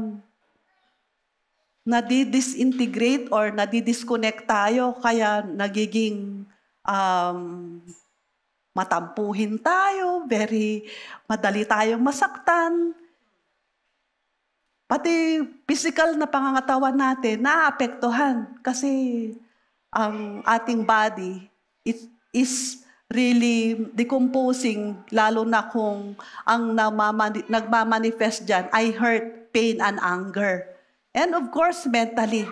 nadi-disintegrate or nadi-disconnect tayo kaya nagiging matampuhin tayo, very madali tayong masaktan. Pati physical na pangangatawan natin, naapektuhan kasi ang ating body is really decomposing, lalo na kung ang nagmamanifest dyan ay hurt, pain, and anger. And of course, mentally.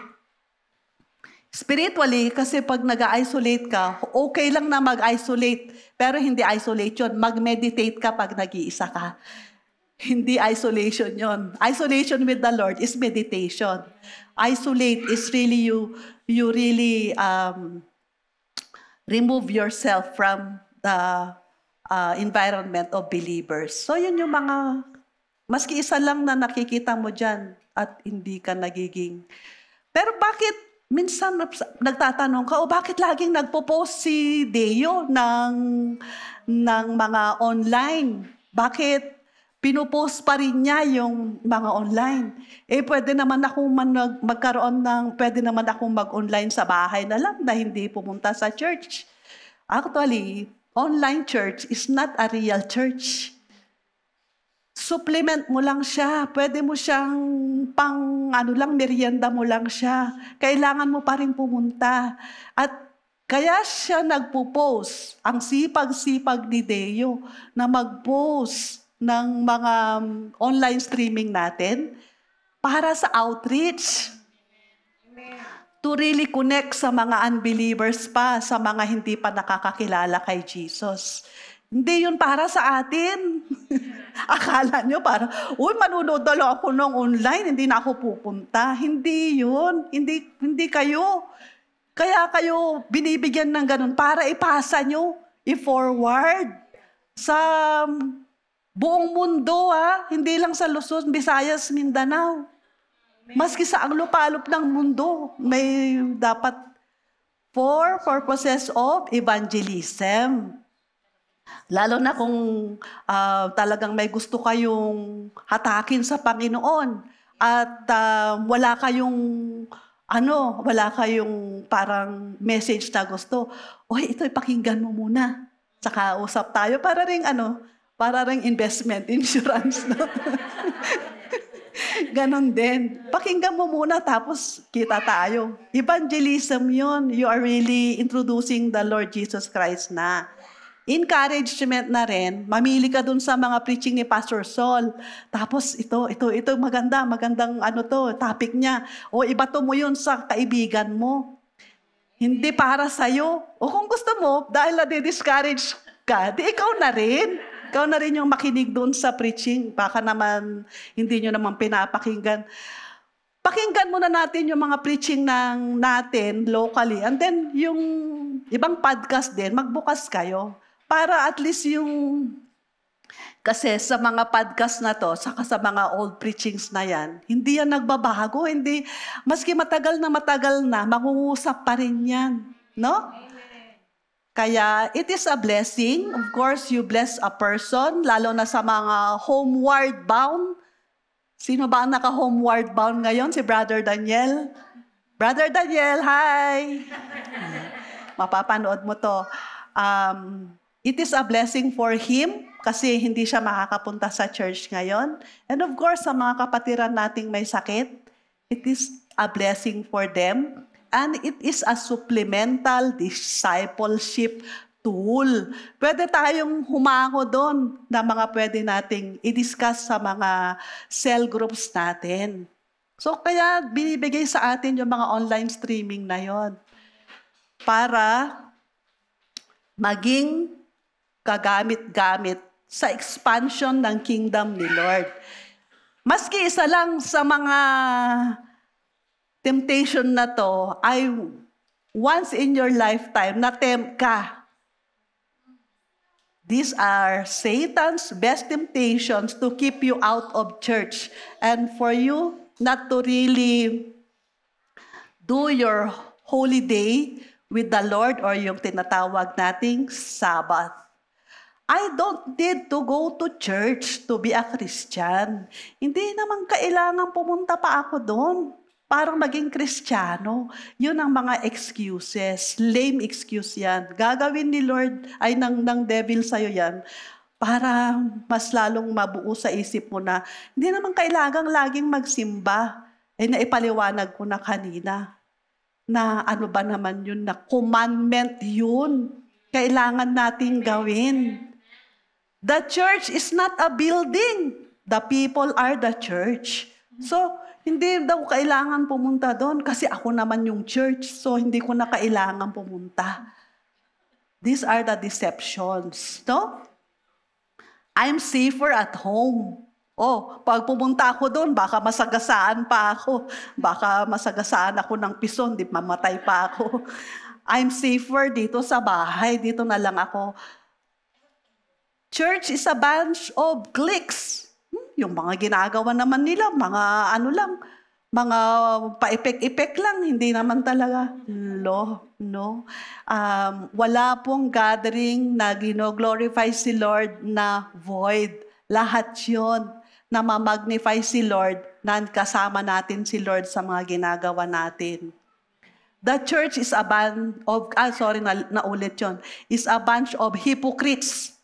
Spiritually, kasi pag nag-isolate ka, okay lang na mag-isolate, pero hindi isolation. Mag-meditate ka pag nag-iisa ka. Hindi isolation yon. Isolation with the Lord is meditation. Isolate is really you really remove yourself from the environment of believers. So yun yung mga, maski isa lang na nakikita mo dyan at hindi ka nagiging. Pero bakit minsan nagtatanong ka, bakit laging nagpo-post si Deo ng mga online? Bakit pinupost pa rin niya yung mga online? Pwede naman akong pwede naman akong mag-online sa bahay na lang na hindi pumunta sa church. Actually, online church is not a real church. Supplement mo lang siya. Pwede mo siyang merienda mo lang siya. Kailangan mo pa rin pumunta. At kaya siya nagpo-post. Ang sipag-sipag ni Deo na mag-post ng mga online streaming natin para sa outreach. To really connect sa mga unbelievers pa, sa mga hindi pa nakakakilala kay Jesus. Hindi yun para sa atin. Akala nyo parang, manunood na lang ako ng online, hindi na ako pupunta. Hindi yun. Hindi kayo. Kaya kayo binibigyan ng ganun para ipasa nyo, i-forward sa buong mundo. Hindi lang sa Luzon, Visayas, Mindanao. Maski sa ang lupalop ng mundo, may dapat for purposes of evangelism. Lalo na kung talagang may gusto kayong hatakin sa Panginoon at wala kayong parang message na gusto. Ito pakinggan mo muna. Saka usap tayo para ring investment insurance, no? Ganon din. Pakinggan mo muna tapos kita tayo. Evangelism yun. You are really introducing the Lord Jesus Christ na. Encouragement na rin, mamili ka dun sa mga preaching ni Pastor Sol. Tapos ito magandang topic niya. Ibato mo yun sa kaibigan mo. Hindi para sa'yo. Kung gusto mo, dahil na-discourage ka, di ikaw na rin. Ikaw na rin yung makinig dun sa preaching. Baka naman, hindi nyo naman pinapakinggan. Pakinggan muna natin yung mga preaching natin locally. And then, yung ibang podcast din, magbukas kayo. Para at least kasi sa mga podcast na to, saka sa mga old preachings na yan, hindi yan nagbabago, maski matagal na, mangungusap pa rin yan. No? Kaya it is a blessing. Of course, you bless a person, lalo na sa mga homeward bound. Sino ba ang naka-homeward bound ngayon? Si Brother Daniel? Brother Daniel, hi! Mapapanood mo to. It is a blessing for him kasi hindi siya makakapunta sa church ngayon. And of course, sa mga kapatiran nating may sakit, it is a blessing for them. And it is a supplemental discipleship tool. Pwede tayong humango doon na mga pwede nating i-discuss sa mga cell groups natin. So kaya binibigay sa atin yung mga online streaming na yon para maging kagamit-gamit sa expansion ng kingdom ni Lord. Maski isa lang sa mga temptation na to ay once in your lifetime na-tempt ka. These are Satan's best temptations to keep you out of church and for you not to really do your holy day with the Lord or yung tinatawag nating Sabbath. I don't need to go to church to be a Christian. Hindi naman kailangan pumunta pa ako doon. Parang maging Kristiyano. Yun ang mga excuses. Lame excuse yan. Gagawin ni Lord, ay ng devil sa'yo yan, para mas lalong mabuo sa isip mo na, hindi naman kailangang laging magsimba. Naipaliwanag ko na kanina, na ano ba naman yun, na commandment yun. Kailangan nating gawin. The church is not a building. The people are the church. So, hindi daw kailangan pumunta doon kasi ako naman yung church, so hindi ko na kailangan pumunta. These are the deceptions, no? I'm safer at home. Oh, pag pumunta ako doon, baka masagasaan pa ako. Baka masagasaan ako ng pison, di mamatay pa ako. I'm safer dito sa bahay, dito na lang ako. Church is a bunch of cliques. Yung mga ginagawa naman nila, mga ano lang, mga pa-epek-epek lang, hindi naman talaga. No. Wala pong gathering na gino-glorify si Lord na void. Lahat yun na ma-magnify si Lord, na kasama natin si Lord sa mga ginagawa natin. The church is a bunch of, naulit yun, is a bunch of hypocrites.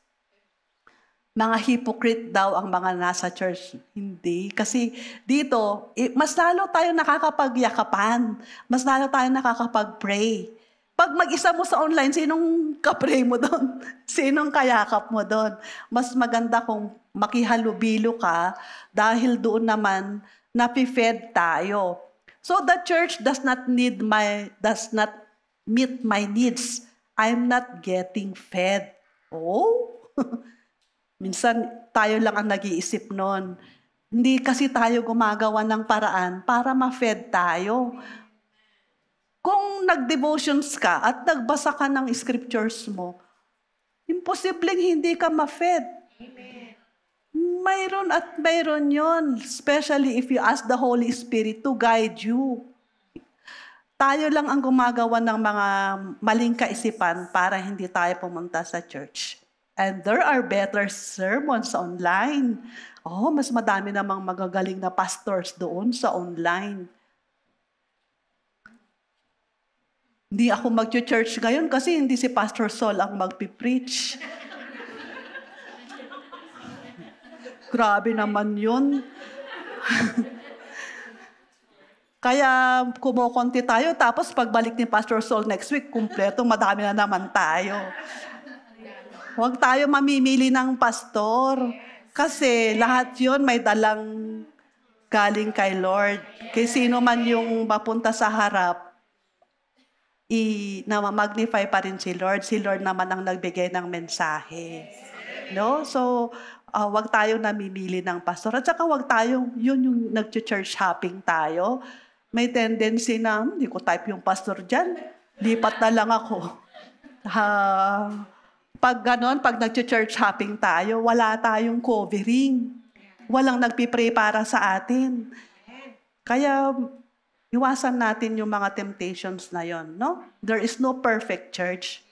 Mga hypocrite daw ang mga nasa church. Hindi. Kasi dito, mas lalo tayo nakakapagyakapan. Mas lalo tayo nakakapag-pray. Pag mag-isa mo sa online, sinong ka-pray mo doon? Sinong kayakap mo doon? Mas maganda kung makihalubilo ka dahil doon naman napi-fed tayo. So the church does not meet my needs. I'm not getting fed. Oh? Minsan, tayo lang ang nag-iisip nun. Hindi kasi tayo gumagawa ng paraan para ma-fed tayo. Kung nag-devotions ka at nagbasa ka ng scriptures mo, imposibleng hindi ka ma-fed. Amen. Mayroon at mayroon yon, especially if you ask the Holy Spirit to guide you. Tayo lang ang gumagawa ng mga maling kaisipan para hindi tayo pumunta sa church. And there are better sermons online. Oh, mas madami namang magagaling na pastors doon sa online. Hindi ako mag-church ngayon kasi hindi si Pastor Sol ang magpipreach. Grabe naman yun. Kaya kumukonti tayo, tapos pagbalik ni Pastor Sol next week, kumpleto, madami na naman tayo. Huwag tayo mamimili ng pastor. Kasi lahat yun may dalang galing kay Lord. Kaya sino man yung mapunta sa harap, na-magnify pa rin si Lord. Si Lord naman ang nagbigay ng mensahe. No? So, huwag tayo namimili ng pastor. At saka huwag tayong, yun yung nag-church hopping tayo. May tendency na, hindi ko type yung pastor dyan. Lipat na lang ako. Pag ganon, pag nag-church hopping tayo, wala tayong covering. Walang nagpipray para sa atin. Kaya, iwasan natin yung mga temptations na yon, no? There is no perfect church.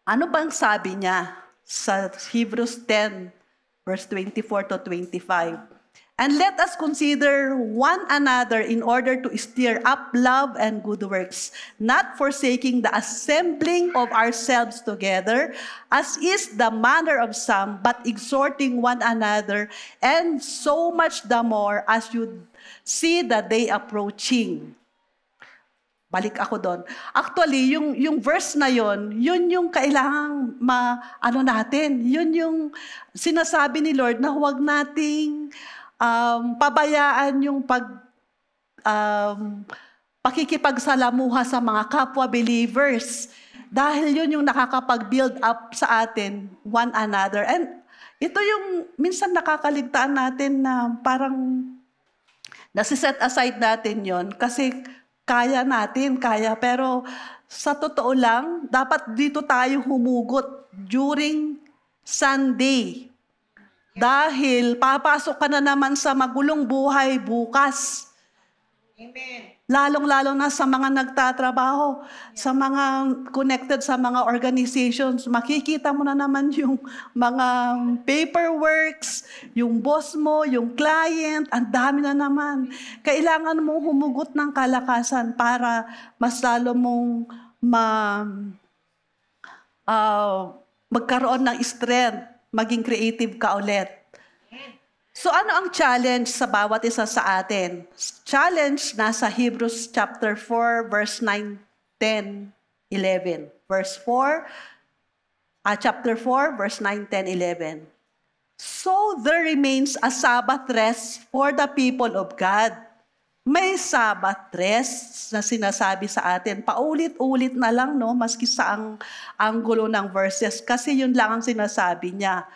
Ano bang sabi niya sa Hebrews 10, verse 24 to 25? And let us consider one another in order to stir up love and good works, not forsaking the assembling of ourselves together, as is the manner of some, but exhorting one another, and so much the more as you see the day approaching. Balik ako doon. Actually, yung verse na yun yung kailangang natin. Yun yung sinasabi ni Lord na huwag nating pabayaan yung pakikipagsalamuha sa mga kapwa believers. Dahil yun yung nakakapag-build up sa atin, one another. And ito yung minsan nakakaligtaan natin na parang nasiset aside natin yon kasi kaya, pero sa totoo lang, dapat dito tayo humugot during Sunday. Dahil papasok ka na naman sa magulong buhay bukas. Amen. Lalong-lalo na sa mga nagtatrabaho, sa mga connected sa mga organizations, makikita mo na naman yung mga paperworks, yung boss mo, yung client, ang dami na naman. Kailangan mong humugot ng kalakasan para mas lalo mong magkaroon ng strength, maging creative ka ulit. So ano ang challenge sa bawat isa sa atin? Challenge nasa Hebrews chapter 4, verse 9, 10, 11. Chapter 4, verse 9, 10, 11. So there remains a Sabbath rest for the people of God. May Sabbath rest na sinasabi sa atin. Paulit-ulit na lang, no? Maski sa ang gulo ng verses. Kasi yun lang ang sinasabi niya.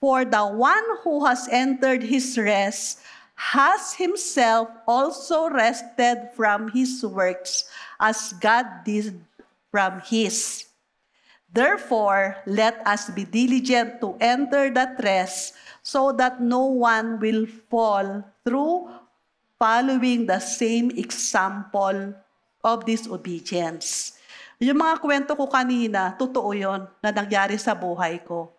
For the one who has entered his rest has himself also rested from his works as God did from his. Therefore, let us be diligent to enter that rest so that no one will fall through following the same example of disobedience. Yung mga kwento ko kanina, totoo yun na nangyari sa buhay ko.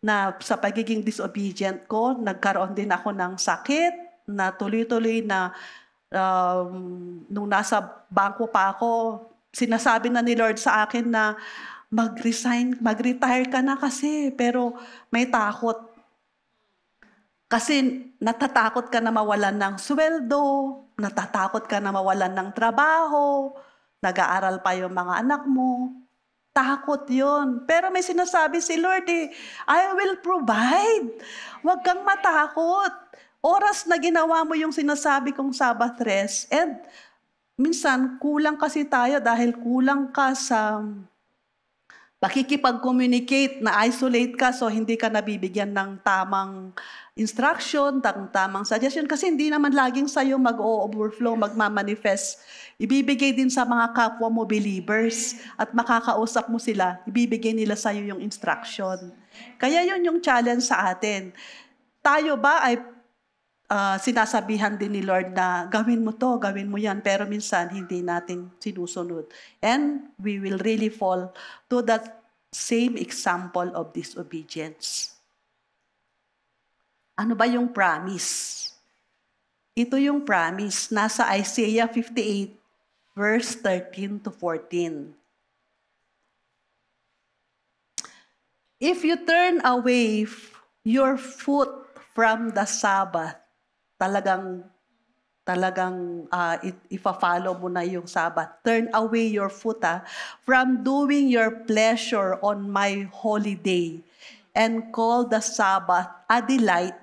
Na sa pagiging disobedient ko, nagkaroon din ako ng sakit, na tuloy-tuloy na nung nasa bangko pa ako, sinasabi na ni Lord sa akin na mag-retire ka na kasi, pero may takot. Kasi natatakot ka na mawalan ng sweldo, natatakot ka na mawalan ng trabaho, nag-aaral pa yung mga anak mo. Takot yun. Pero may sinasabi si Lord I will provide. Huwag kang matakot. Oras na ginawa mo yung sinasabi kong Sabbath rest. And minsan, kulang kasi tayo dahil kulang ka sa pakikipag-communicate, na isolate ka so hindi ka nabibigyan ng tamang instruction, tamang suggestion. Kasi hindi naman laging sa'yo mag-overflow, magmamanifest. Ibibigay din sa mga kapwa mo believers at makakausap mo sila, ibibigay nila sa'yo yung instruction. Kaya yun yung challenge sa atin. Tayo ba ay sinasabihan din ni Lord na gawin mo to, gawin mo yan, pero minsan hindi natin sinusunod. And we will really fall to that same example of disobedience. Ano ba yung promise? Ito yung promise, nasa Isaiah 58, verse 13 to 14. If you turn away your foot from the Sabbath, talagang ifa-follow mo na yung Sabbath. Turn away your foot from doing your pleasure on my holy day and call the Sabbath a delight,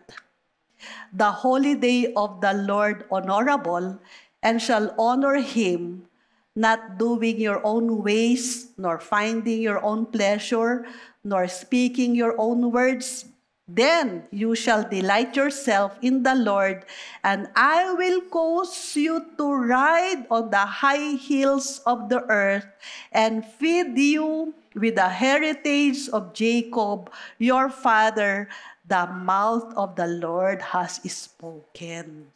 the holy day of the Lord honorable, and shall honor him, not doing your own ways, nor finding your own pleasure, nor speaking your own words. Then you shall delight yourself in the Lord, and I will cause you to ride on the high hills of the earth and feed you with the heritage of Jacob, your father. The mouth of the Lord has spoken.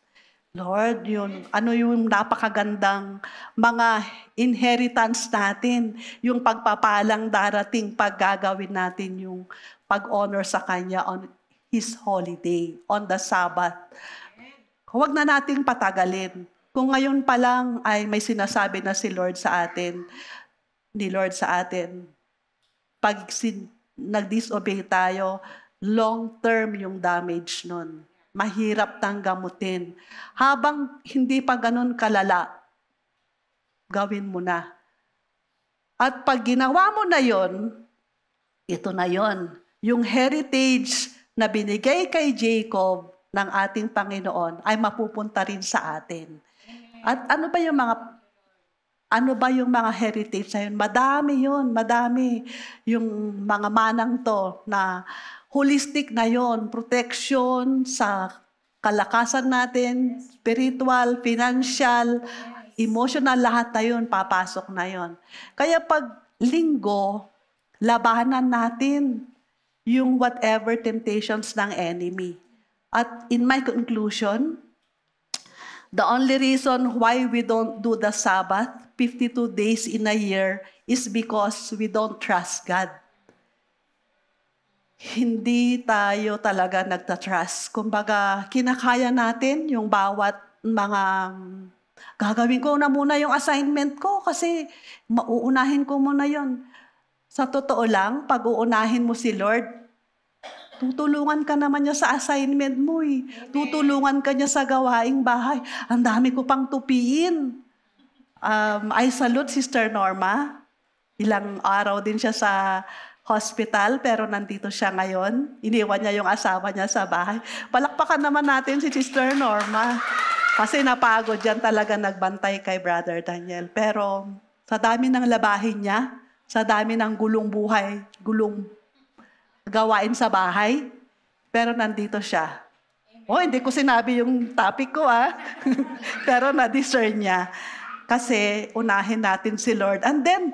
Lord, ano yung napakagandang mga inheritance natin, yung pagpapalang darating pag gagawin natin yung pag-honor sa Kanya on His holiday, on the Sabbath. Huwag na nating patagalin. Kung ngayon pa lang ay may sinasabi na si Lord sa atin, ni Lord sa atin, pag nag-disobey tayo, long-term yung damage nun. Mahirap tang gamutin. Habang hindi pa ganun kalala, gawin mo na. At pag ginawa mo na yon, ito na yon. Yung heritage na binigay kay Jacob ng ating Panginoon ay mapupunta rin sa atin. At ano ba yung mga heritage na yun? Madami yun, madami. Yung mga manang to na holistic na yon, protection sa kalakasan natin, spiritual, financial, emotional, lahat na yun, papasok na yon. Kaya pag linggo, labanan natin yung whatever temptations ng enemy. At in my conclusion, the only reason why we don't do the Sabbath 52 days in a year is because we don't trust God. Hindi tayo talaga nagtatrust. Kumbaga, kinakaya natin yung bawat mga gagawin ko na muna yung assignment ko kasi mauunahin ko muna yon. Sa totoo lang, pag uunahin mo si Lord, tutulungan ka naman niya sa assignment mo eh. Tutulungan ka niya sa gawaing bahay. Ang dami ko pang tupiin. I salute Sister Norma. Ilang araw din siya sa hospital, pero nandito siya ngayon. Iniwan niya yung asawa niya sa bahay. Palakpakan naman natin si Sister Norma. Kasi napagod yan talaga nagbantay kay Brother Daniel. Pero sa dami ng labahin niya, sa dami ng gulong buhay, gulong gawain sa bahay, pero nandito siya. Hindi ko sinabi yung topic ko pero na-discern niya. Kasi unahin natin si Lord. And then,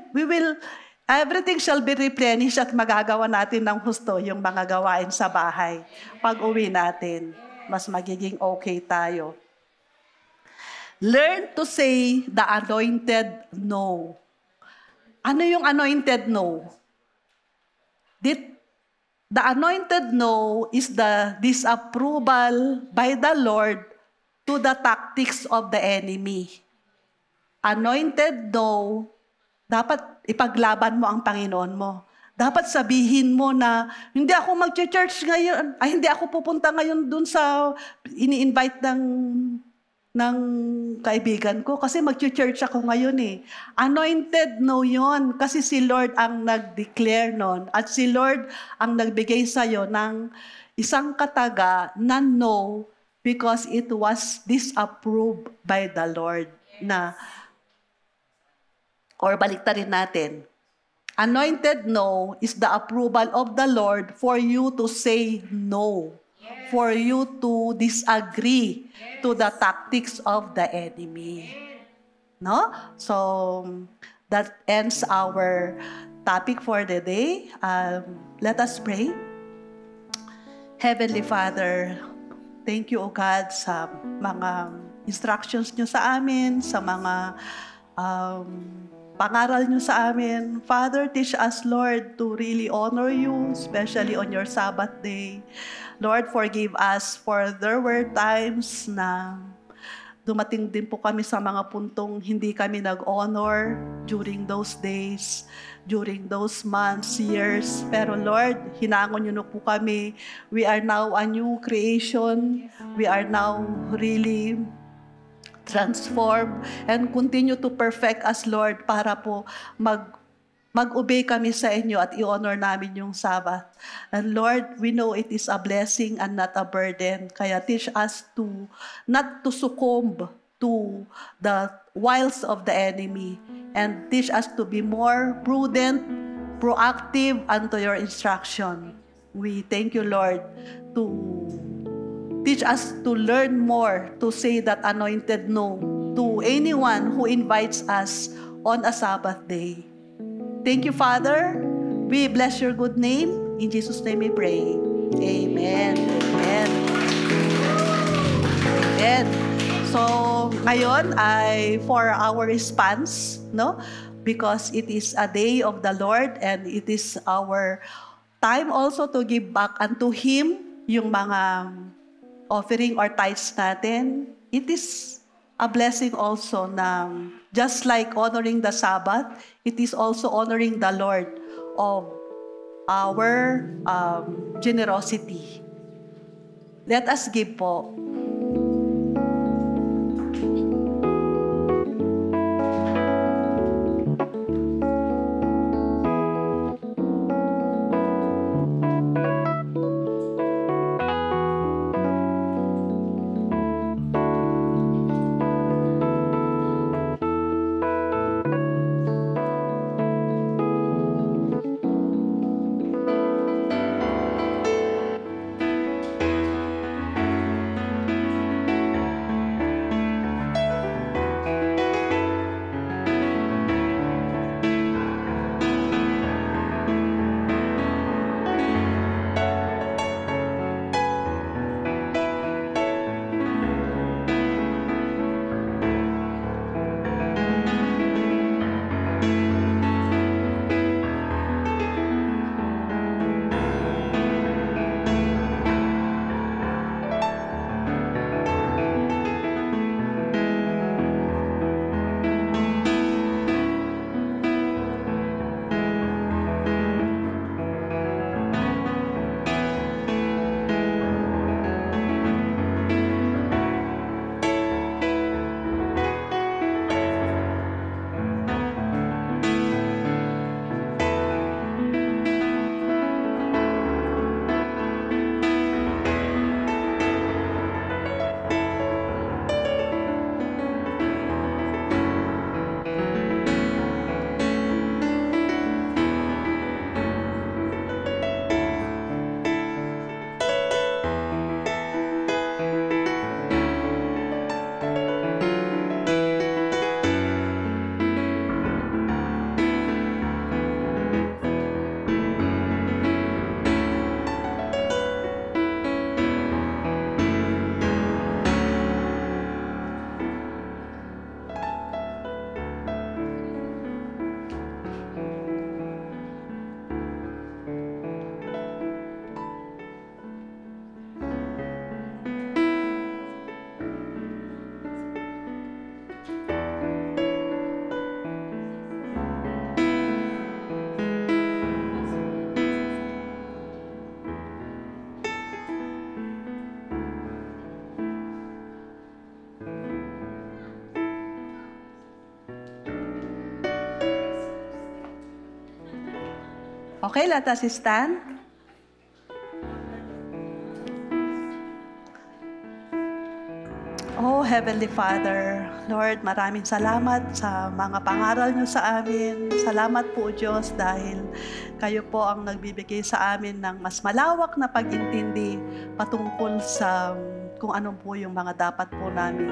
everything shall be replenished at magagawa natin ng husto yung mga gawain sa bahay. Pag uwi natin, mas magiging okay tayo. Learn to say the anointed no. Ano yung anointed no? The anointed no is the disapproval by the Lord to the tactics of the enemy. Anointed no, dapat ipaglaban mo ang Panginoon mo. Dapat sabihin mo na, hindi ako mag-church ngayon, hindi ako pupunta ngayon dun sa ini-invite ng kaibigan ko kasi mag-church ako ngayon eh. Anointed no yon kasi si Lord ang nag-declare nun at si Lord ang nagbigay sa'yo ng isang kataga na no because it was disapproved by the Lord na or baliktarin natin. Anointed no is the approval of the Lord for you to say no. For you to disagree to the tactics of the enemy. No? So, that ends our topic for the day. Let us pray. Heavenly Father, thank you, O God, sa mga instructions nyo sa amin, sa mga pangaral nyo sa amin. Father, teach us, Lord, to really honor you, especially on your Sabbath day. Lord, forgive us for there were times na dumating din po kami sa mga puntong hindi kami nag-honor during those days, during those months, years. Pero Lord, hinangon niyo po kami. We are now a new creation. We are now really transformed and continue to perfect us, Lord, para po mag-obey kami sa inyo at i-honor namin yung Sabbath. And Lord, we know it is a blessing and not a burden. Kaya teach us to not to succumb to the wiles of the enemy and teach us to be more prudent, proactive unto your instruction. We thank you, Lord, to teach us to learn more to say that anointed no to anyone who invites us on a Sabbath day. Thank you, Father. We bless your good name. In Jesus' name we pray. Amen. Amen. Amen. So, ngayon ay for our response, no? Because it is a day of the Lord and it is our time also to give back unto Him yung mga offering or tithes natin. It is a blessing also na just like honoring the Sabbath, it is also honoring the Lord of our generosity. Let us give po. Okay, let us stand. Oh, Heavenly Father, Lord, maraming salamat sa mga pangaral niyo sa amin. Salamat po, Diyos, dahil kayo po ang nagbibigay sa amin ng mas malawak na pag-intindi patungkol sa kung ano po yung mga dapat po namin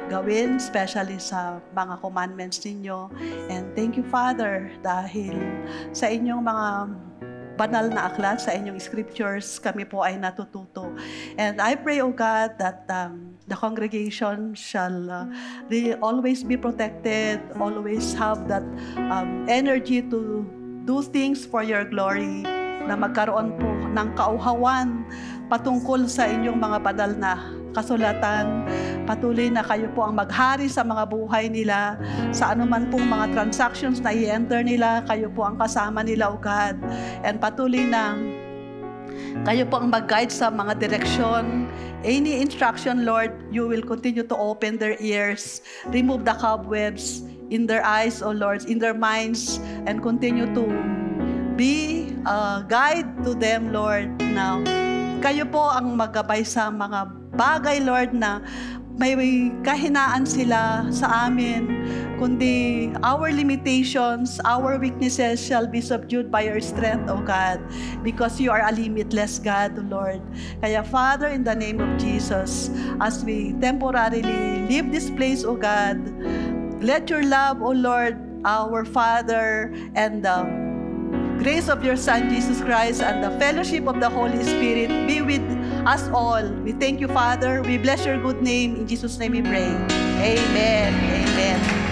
gawin, especially sa mga commandments ninyo. And thank you, Father, dahil sa inyong mga banal na aklat, sa inyong scriptures, kami po ay natututo. And I pray, O God, that the congregation shall always be protected, always have that energy to do things for your glory, na magkaroon po ng kauhawan patungkol sa inyong mga banal na kasulatan. Patuloy na kayo po ang maghari sa mga buhay nila, sa anuman pong mga transactions na i-enter nila, kayo po ang kasama nila, O God. And patuloy na kayo po ang mag-guide sa mga direksyon. Any instruction, Lord, you will continue to open their ears, remove the cobwebs in their eyes, O Lord, in their minds, and continue to be a guide to them, Lord. Now, kayo po ang maggabay sa mga bagay, Lord, na may kahinaan sila sa amin, kundi our limitations, our weaknesses shall be subdued by your strength, O God, because you are a limitless God, Lord. Kaya, Father, in the name of Jesus, as we temporarily leave this place, O God, let your love, O Lord, our Father, and the grace of your Son, Jesus Christ, and the fellowship of the Holy Spirit be with us all. We thank you, Father. We bless your good name. In Jesus' name we pray. Amen. Amen.